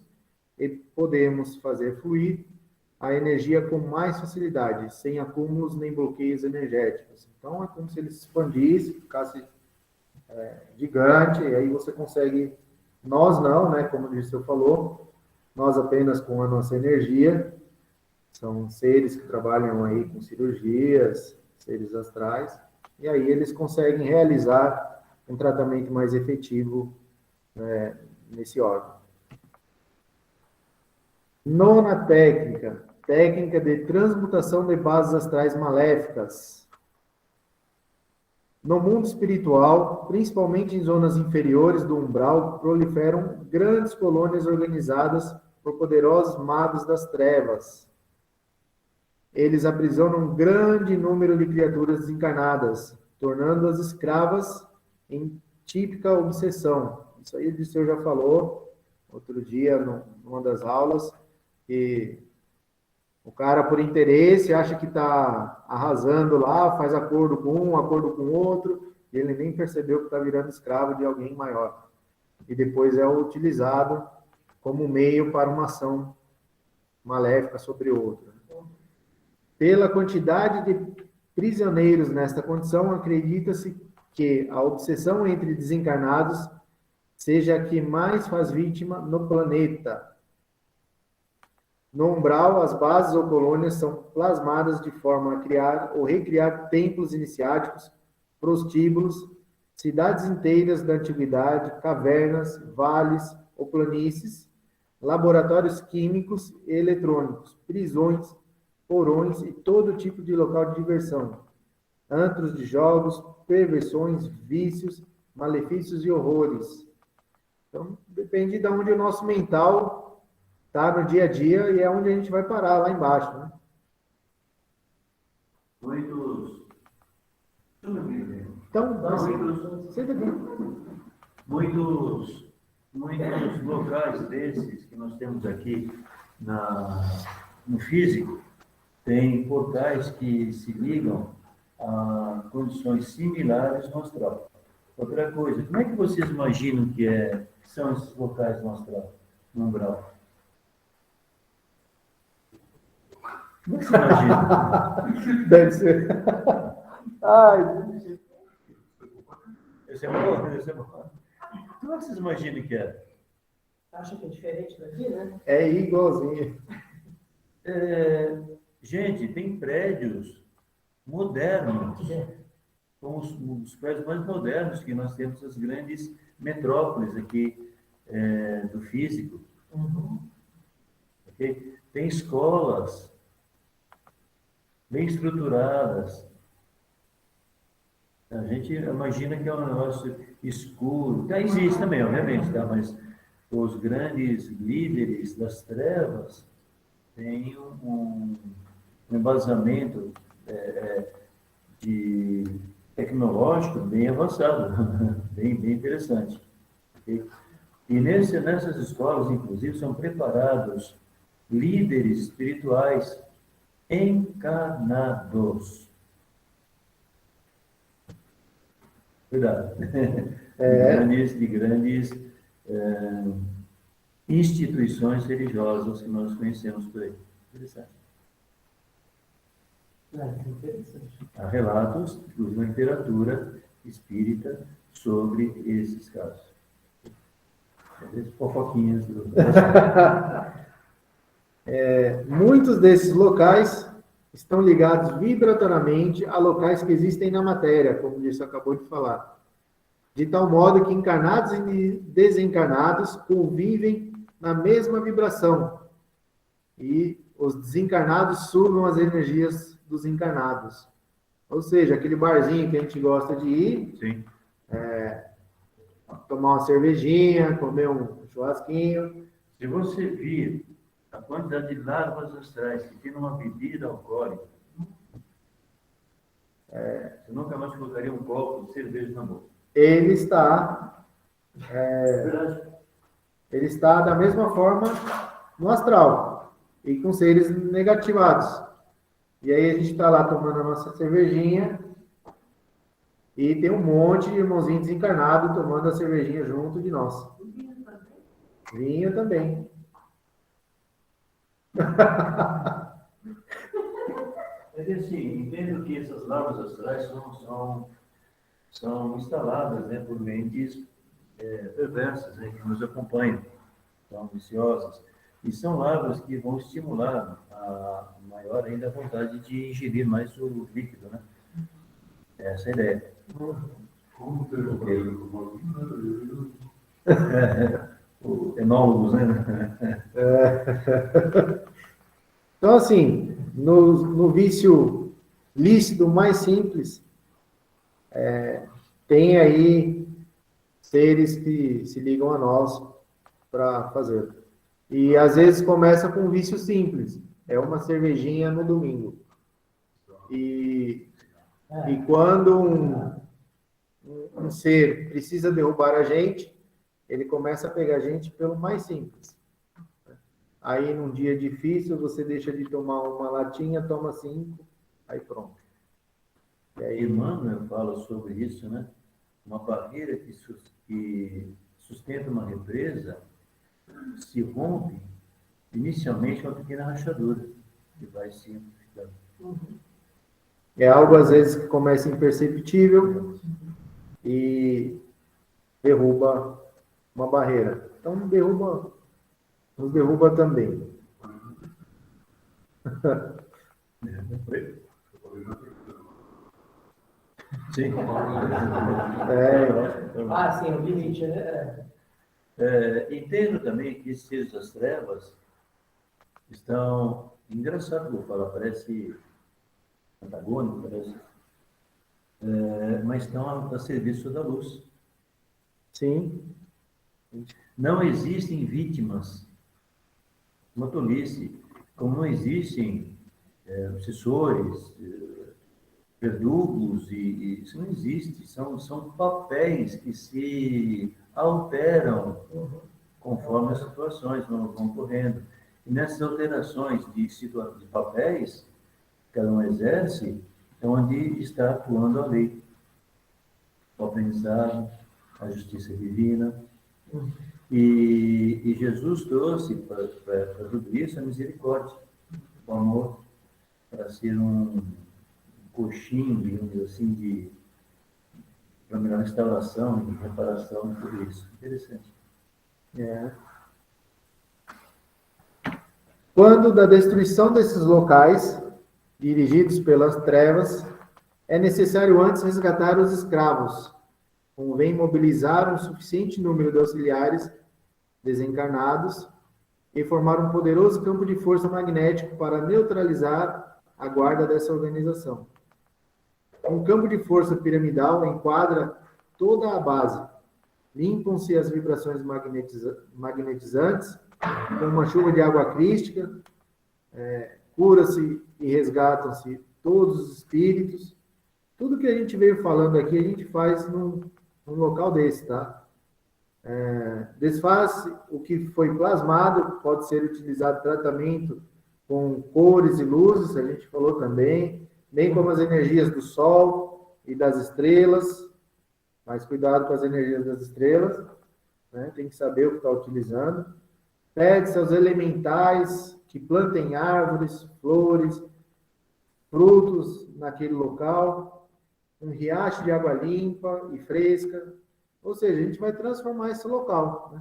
A: e podemos fazer fluir a energia com mais facilidade, sem acúmulos nem bloqueios energéticos. Então, é como se ele se expandisse, ficasse gigante, e aí você consegue... Nós não, né? Como o Dirceu falou, nós apenas com a nossa energia, são seres que trabalham aí com cirurgias, seres astrais, e aí eles conseguem realizar um tratamento mais efetivo nesse órgão. Nona técnica, técnica de transmutação de bases astrais maléficas. No mundo espiritual, principalmente em zonas inferiores do umbral, proliferam grandes colônias organizadas por poderosos magos das trevas. Eles aprisionam um grande número de criaturas desencarnadas, tornando-as escravas em típica obsessão. Isso aí o Dirceu já falou outro dia, numa das aulas, que o cara, por interesse, acha que está arrasando lá, faz acordo com um, acordo com outro, e ele nem percebeu que está virando escravo de alguém maior. E depois é utilizado como meio para uma ação maléfica sobre outra. Pela quantidade de prisioneiros nesta condição, acredita-se que a obsessão entre desencarnados seja a que mais faz vítima no planeta. No umbral, as bases ou colônias são plasmadas de forma a criar ou recriar templos iniciáticos, prostíbulos, cidades inteiras da antiguidade, cavernas, vales ou planícies, laboratórios químicos e eletrônicos, prisões, porões e todo tipo de local de diversão, antros de jogos, perversões, vícios, malefícios e horrores. Então, depende de onde o nosso mental está no dia a dia e é onde a gente vai parar, lá embaixo, né?
D: Muitos locais desses que nós temos aqui no físico, tem portais que se ligam a condições similares no astral. Outra coisa, como é que vocês imaginam que são esses locais no astral, no umbral? Como é que você imagina?
A: Deve ser. Ai,
D: Esse é bom, esse é bom. Como é que vocês imaginam que é?
C: Acha que é diferente daqui, né?
A: é igualzinho.
D: Gente, tem prédios modernos, com os prédios mais modernos que nós temos, as grandes metrópoles aqui do físico.
C: Uhum.
D: Okay? Tem escolas bem estruturadas. A gente imagina que é um negócio escuro. Existe também, obviamente, tá? Mas os grandes líderes das trevas têm um embasamento tecnológico bem avançado, bem interessante. Okay? E nessas escolas, inclusive, são preparados líderes espirituais encarnados. Cuidado. De grandes instituições religiosas que nós conhecemos por aí. Interessante.
C: Interessante.
D: Há relatos, inclusive na literatura espírita, sobre esses casos. Talvez fofoquinhas do
A: Muitos desses locais estão ligados vibratoriamente a locais que existem na matéria, como você acabou de falar. De tal modo que encarnados e desencarnados convivem na mesma vibração. E os desencarnados sugam as energias dos encarnados. Ou seja, aquele barzinho que a gente gosta de ir,
D: Sim.
A: tomar uma cervejinha, comer um churrasquinho,
D: Se você vir a quantidade de larvas astrais que tem numa bebida alcoólica, você nunca mais colocaria um copo de cerveja na boca.
A: Ele está
D: É verdade.
A: Ele está da mesma forma no astral e com seres negativados. E aí a gente está lá tomando a nossa cervejinha e tem um monte de irmãozinho desencarnado tomando a cervejinha junto de nós. Vinho também.
D: É que assim, entendo que essas larvas astrais são instaladas, né, por mentes perversas, né, que nos acompanham, são viciosas. E são larvas que vão estimular a maior ainda a vontade de ingerir mais o líquido, né? Essa é a ideia.
B: Como ter um problema com
D: O enólogos, né?
A: Então, assim, no vício lícito mais simples, tem aí seres que se ligam a nós para fazer. E às vezes começa com um vício simples, é uma cervejinha no domingo. E quando um ser precisa derrubar a gente, ele começa a pegar a gente pelo mais simples. Aí num dia difícil você deixa de tomar uma latinha, toma 5, aí pronto. E aí,
D: Emmanuel fala sobre isso, né? Uma barreira que sustenta uma represa se rompe inicialmente uma pequena rachadura que vai se amplificando.
A: é algo às vezes que começa imperceptível e derruba uma barreira. Então nos derruba também.
D: Sim.
C: Ah, sim, o limite, né?
D: Entendo também que esses seres das trevas estão, engraçado que eu falo, parece antagônico, parece, mas estão a serviço da luz.
A: Sim,
D: Não existem vítimas, uma tolice, como não existem obsessores, verdugos, e isso não existe, são papéis que se alteram conforme as situações vão correndo. E nessas alterações de papéis, que cada um exerce, é onde está atuando a lei, o aprendizado, a justiça divina. E Jesus trouxe para tudo isso a misericórdia, o amor, para ser um coxinho, digamos assim, para melhor instalação e reparação de tudo isso. Interessante.
A: Quando da destruição desses locais, dirigidos pelas trevas, é necessário antes resgatar os escravos. Convém mobilizar um suficiente número de auxiliares desencarnados e formar um poderoso campo de força magnético para neutralizar a guarda dessa organização. Um campo de força piramidal enquadra toda a base. Limpam-se as vibrações magnetizantes com uma chuva de água crística, cura-se e resgatam-se todos os espíritos. Tudo que a gente veio falando aqui, a gente faz num local desse, tá? Desfaz o que foi plasmado, pode ser utilizado tratamento com cores e luzes, a gente falou também, bem como as energias do Sol e das estrelas, mas cuidado com as energias das estrelas, né? Tem que saber o que está utilizando. Pede-se aos elementais que plantem árvores, flores, frutos naquele local, um riacho de água limpa e fresca, ou seja, a gente vai transformar esse local,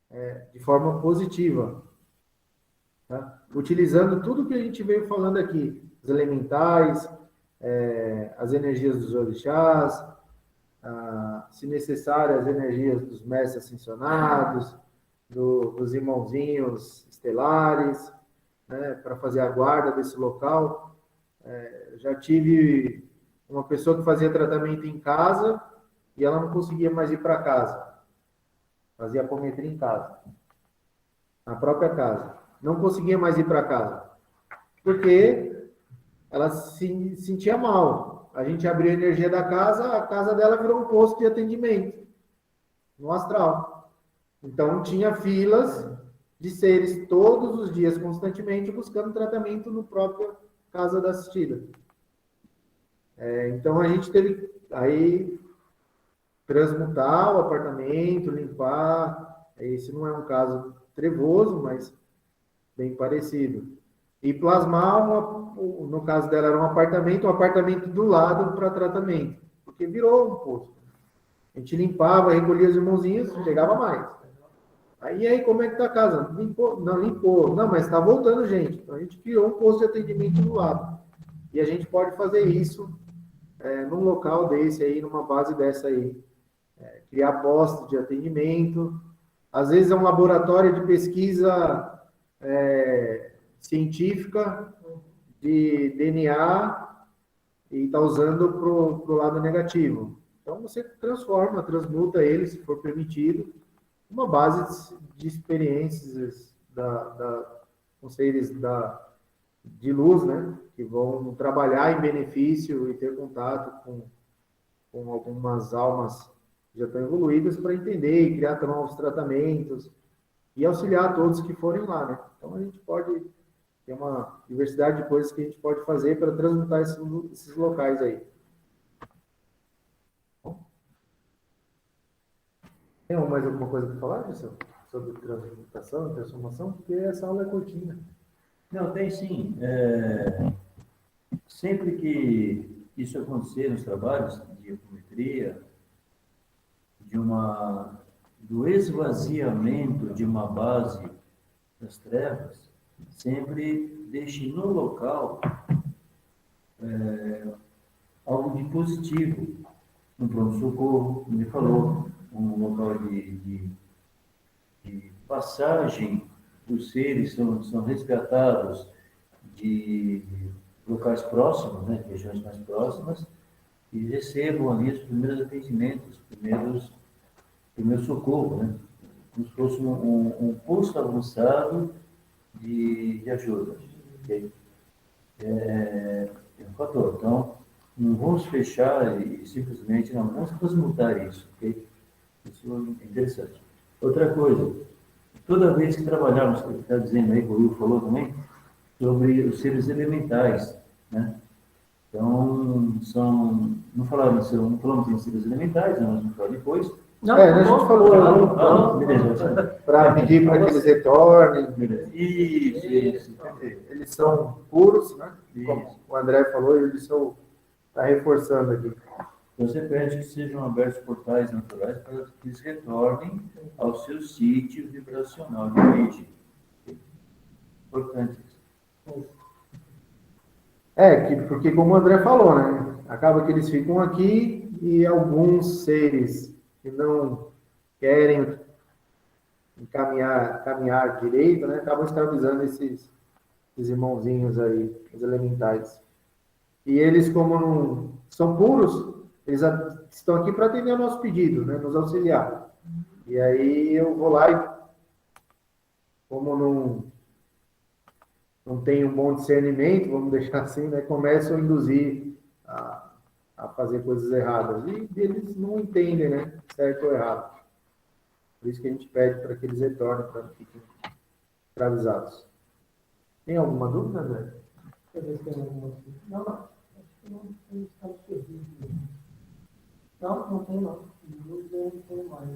A: né? De forma positiva, tá? Utilizando tudo que a gente veio falando aqui, os elementais, as energias dos orixás, se necessário, as energias dos mestres ascensionados, dos irmãozinhos estelares, né, para fazer a guarda desse local. Já tive uma pessoa que fazia tratamento em casa e ela não conseguia mais ir para casa. Fazia apometria em casa. na própria casa. Não conseguia mais ir para casa, porque ela se sentia mal. A gente abriu a energia da casa, a casa dela virou um posto de atendimento no astral. Então, tinha filas de seres todos os dias, constantemente, buscando tratamento no próprio casa da assistida. Então, a gente teve aí transmutar o apartamento, limpar. Esse não é um caso trevoso, mas bem parecido. E plasmar, no caso dela, era um apartamento do lado para tratamento, porque virou um posto. A gente limpava, recolhia os irmãozinhos, chegava mais. Aí, como é que tá a casa? Limpou? Não, limpou. Não, mas está voltando gente. Então, a gente criou um posto de atendimento do lado. E a gente pode fazer isso num local desse aí, numa base dessa aí. Criar postos de atendimento. Às vezes é um laboratório de pesquisa científica de DNA e está usando para o lado negativo. Então, você transmuta ele, se for permitido, uma base de experiências com seres de luz, né? Que vão trabalhar em benefício e ter contato com algumas almas que já estão evoluídas para entender e criar novos tratamentos e auxiliar todos que forem lá, né? Então, a gente pode ter uma diversidade de coisas que a gente pode fazer para transmutar esses locais aí. Tem mais alguma coisa para falar, Gilson? Sobre transmutação, transformação? Porque essa aula é curtinha.
D: Não, tem sim. Sempre que isso acontecer nos trabalhos de apometria, do esvaziamento de uma base das trevas, sempre deixe no local algo de positivo, um pronto-socorro, como ele falou, um local de passagem dos seres são resgatados de locais próximos, né, regiões mais próximas, e recebam ali os primeiros atendimentos, primeiro socorro, né, como se fosse um posto avançado de ajuda. Okay? É um fator. Então, não vamos fechar e simplesmente não vamos transmutar isso. Okay? Isso é interessante. Outra coisa, toda vez que trabalharmos, que está dizendo aí, que o Will falou também, sobre os seres elementais, né? Então, não falamos em seres elementais, nós vamos falar depois.
C: Não,
A: a gente falou,
D: beleza.
A: Para pedir para que eles retornem.
D: Isso.
A: Eles são puros, né?
D: Isso.
A: Como o André falou, está reforçando aqui.
D: Então, você pede que sejam abertos portais naturais para que eles retornem ao seu sítio vibracional de origem. Importante isso.
A: Porque como o André falou, né? Acaba que eles ficam aqui e alguns seres que não querem caminhar direito, né? Acabam escravizando esses irmãozinhos aí, os elementais. E eles, como não são puros, eles estão aqui para atender ao nosso pedido, né? Nos auxiliar. E aí eu vou lá e, como não tenho um bom discernimento, vamos deixar assim, né? Começo a induzir a fazer coisas erradas. E eles não entendem, né? Certo ou errado. Por isso que a gente pede para que eles retornem, para que fiquem escravizados. Tem alguma dúvida, André?
C: Deixa eu ver se tem alguma dúvida. Não. Acho que não tem estado perdido. Não tem não. Não tem mais.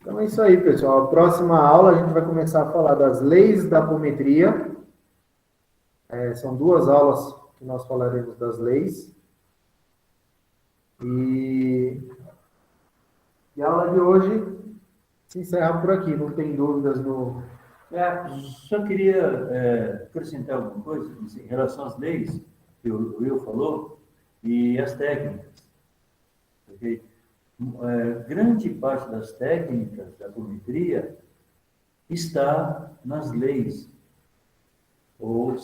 A: Então é isso aí, pessoal. A próxima aula a gente vai começar a falar das leis da apometria. São 2 aulas que nós falaremos das leis. E a aula de hoje se encerra por aqui. Não tem dúvidas no...
D: Só queria acrescentar alguma coisa em relação às leis que o Will falou e as técnicas. Okay? Grande parte das técnicas da apometria está nas leis, ou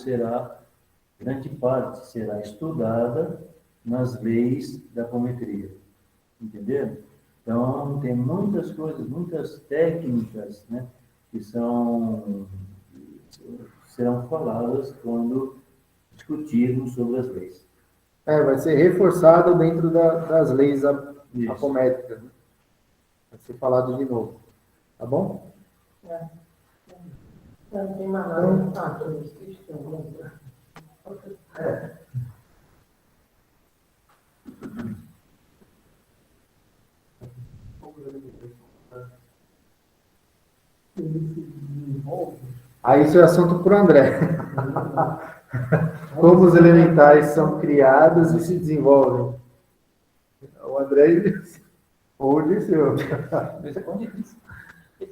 D: grande parte será estudada nas leis da apometria. Entenderam? Então, tem muitas coisas, muitas técnicas, né, que serão faladas quando discutirmos sobre as leis.
A: Vai ser reforçado dentro das leis
D: Isso.
A: apométricas, né? Vai ser falado de novo. Tá bom?
C: Não tem mais nada. Ah, tô esquecendo.
A: Aí isso é assunto para o André. Como os elementais são criados e se desenvolvem. O André ou o Dirceu.
C: Responde isso.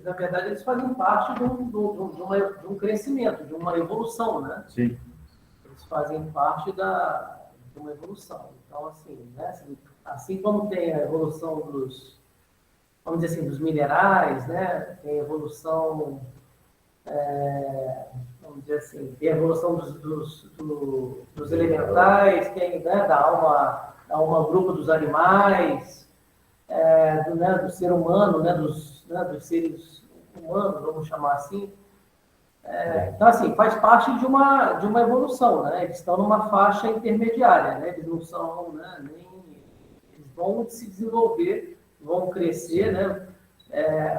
C: Na verdade, eles fazem parte de um crescimento, de uma evolução, né?
D: Sim.
C: Eles fazem parte de uma evolução. Então, assim, né? Assim como tem a evolução vamos dizer assim, dos minerais, né? Tem a evolução, vamos dizer assim, tem a evolução dos elementais, tem, né? Da alma bruta dos animais, do ser humano, né? Dos seres humanos, vamos chamar assim. Então, assim, faz parte de uma evolução, né? Eles estão numa faixa intermediária, né? Eles não são, né? Eles vão se desenvolver, vão crescer, né?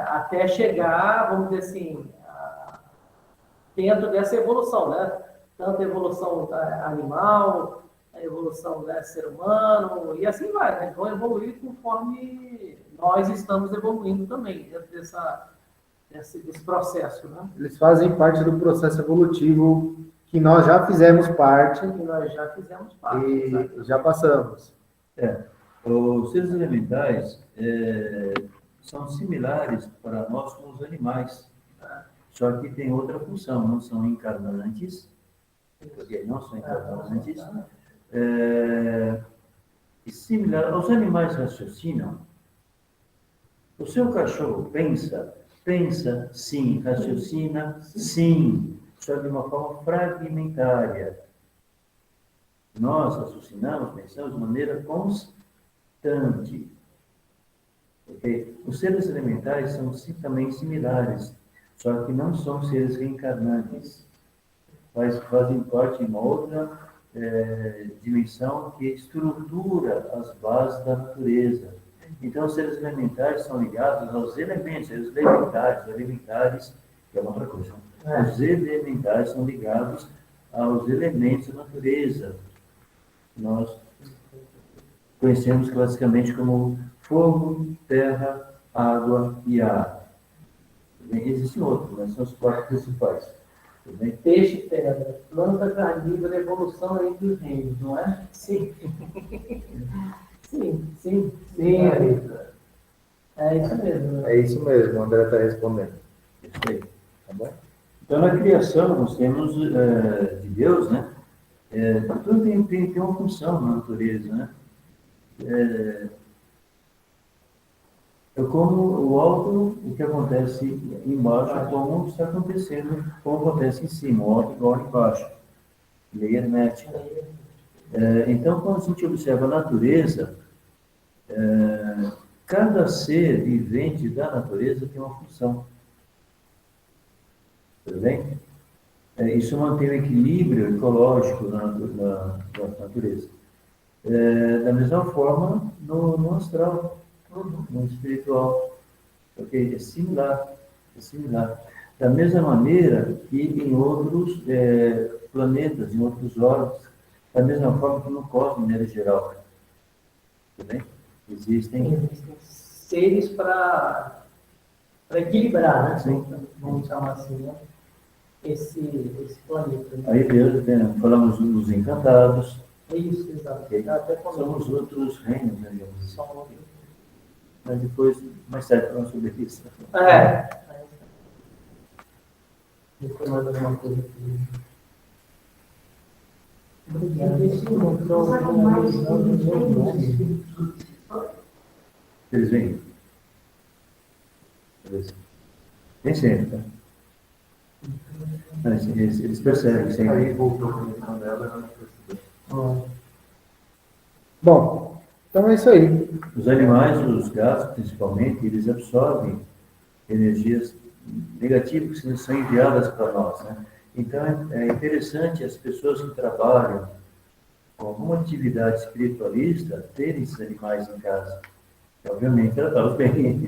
C: Até chegar, vamos dizer assim, dentro dessa evolução, né? Tanto a evolução animal, a evolução, né, ser humano, e assim vai, né? Vão evoluir conforme nós estamos evoluindo também, dentro desse processo, né?
A: Eles fazem parte do processo evolutivo que nós já fizemos parte
C: Que nós já fizemos parte.
A: e já passamos.
D: Os seres elementais são similares para nós com os animais, só que tem outra função, não são encarnantes, porque não são encarnantes, e similar, os animais raciocinam. O seu cachorro pensa, sim, raciocina, sim, só de uma forma fragmentária. Nós raciocinamos, pensamos de maneira constante. Okay? Os seres elementais são também similares, só que não são seres reencarnantes. Fazem parte de uma outra dimensão que estrutura as bases da natureza. Então, os seres elementares são ligados aos elementos, os elementares, que é uma outra coisa. Os elementares são ligados aos elementos da natureza. Nós conhecemos classicamente como fogo, terra, água e ar. Também existem outros, mas são os quatro principais. Tudo bem?
C: Peixe, pedra, planta carnívora, evolução entre os reinos, não é? Sim. Sim. É isso mesmo. Né?
A: É isso mesmo, o André está respondendo.
D: Isso aí.
A: Tá bom?
D: Então, na criação, nós temos de Deus, né? Tudo tem uma função na natureza, né? Como o alto, o que acontece embaixo, como está acontecendo, como acontece em cima, o alto igual embaixo. Lei hermética. Então, quando a gente observa a natureza, cada ser vivente da natureza tem uma função. Tudo bem? Isso mantém o equilíbrio ecológico na natureza. Da mesma forma, no astral, no espiritual. Okay? É similar. Da mesma maneira que em outros planetas, em outros órgãos, da mesma forma que no cosmos, de maneira geral. Tudo bem? Existem
C: seres para equilibrar, né?
D: Sim.
C: Vamos chamar assim, né? Esse planeta. Né?
D: Aí Deus, falamos dos encantados.
C: Isso, exato.
D: Okay.
C: Até
D: São os outros reinos, né, digamos assim.
C: São outros.
D: Mas depois, mais tarde, falamos sobre isso.
C: Depois mais alguma coisa aqui.
D: Eles vêm. Vem sempre, tá? Eles percebem sempre.
B: Aí voltou a conexão dela.
A: Bom, então é isso aí.
D: Os animais, os gatos principalmente, eles absorvem energias negativas que são enviadas para nós, né? Então, é interessante as pessoas que trabalham com alguma atividade espiritualista terem esses animais em casa. Obviamente, tratá-los bem,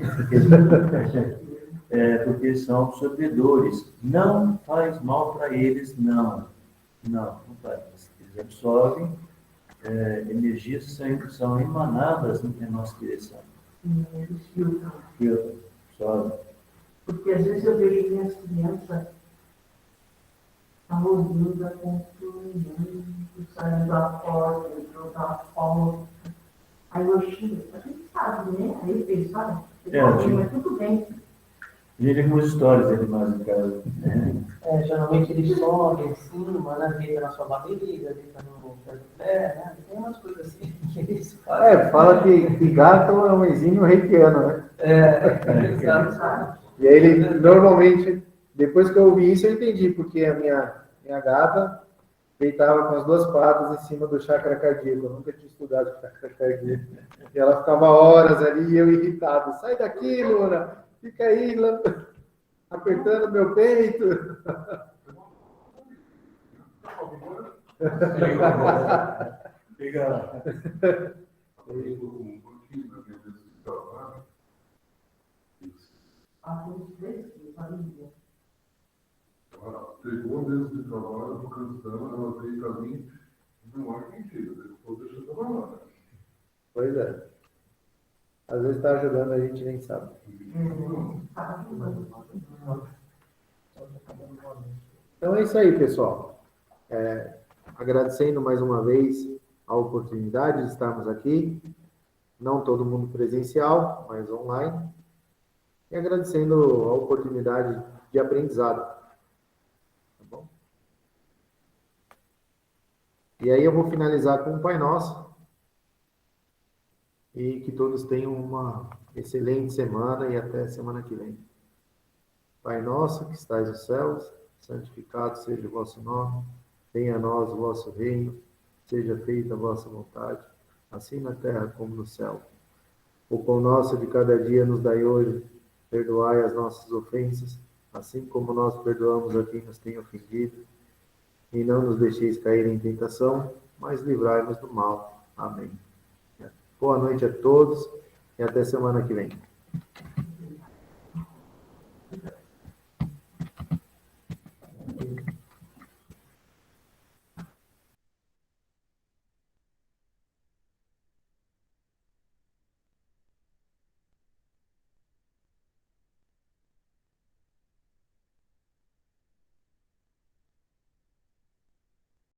D: porque são absorvedores. Não faz mal para eles, não. Não faz. Eles absorvem energias que são emanadas na nossa direção.
E: Eles filtram.
D: Absorvem.
E: Porque às vezes eu vejo que as crianças estão ouvindo a construção, saindo da porta, entrou da porta. Aí eu xingo, a gente sabe, né? Aí eles falam, mas tudo bem.
D: A gente tem algumas histórias de animais em casa, né?
C: Geralmente eles sobem em cima, né? Deita na sua barriga, deita no pé do pé, né? Tem umas coisas assim que eles fazem.
A: Fala que gato é um exímio reikiano, né?
C: Exato.
A: E aí ele, normalmente, depois que eu ouvi isso, eu entendi, porque a minha gata deitava com as duas patas em cima do chakra cardíaco. Eu nunca tinha estudado chakra cardíaco. E ela ficava horas ali e eu irritado. Sai daqui, Luna! Fica aí, apertando meu peito.
D: Legal.
B: Chegou um mês de trabalho, do cristão, ela veio para mim, não é mentira, eu vou deixar de trabalhar.
A: Pois é. Às vezes está ajudando, a gente nem sabe. Então é isso aí, pessoal. Agradecendo mais uma vez a oportunidade de estarmos aqui. Não todo mundo presencial, mas online. E agradecendo a oportunidade de aprendizado. Tá bom? E aí eu vou finalizar com o Pai Nosso. E que todos tenham uma excelente semana e até semana que vem. Pai nosso que estais nos céus, santificado seja o vosso nome, venha a nós o vosso reino, seja feita a vossa vontade, assim na terra como no céu. O pão nosso de cada dia nos dai hoje, perdoai as nossas ofensas, assim como nós perdoamos a quem nos tem ofendido, e não nos deixeis cair em tentação, mas livrai-nos do mal. Amém. Boa noite a todos e até semana que vem.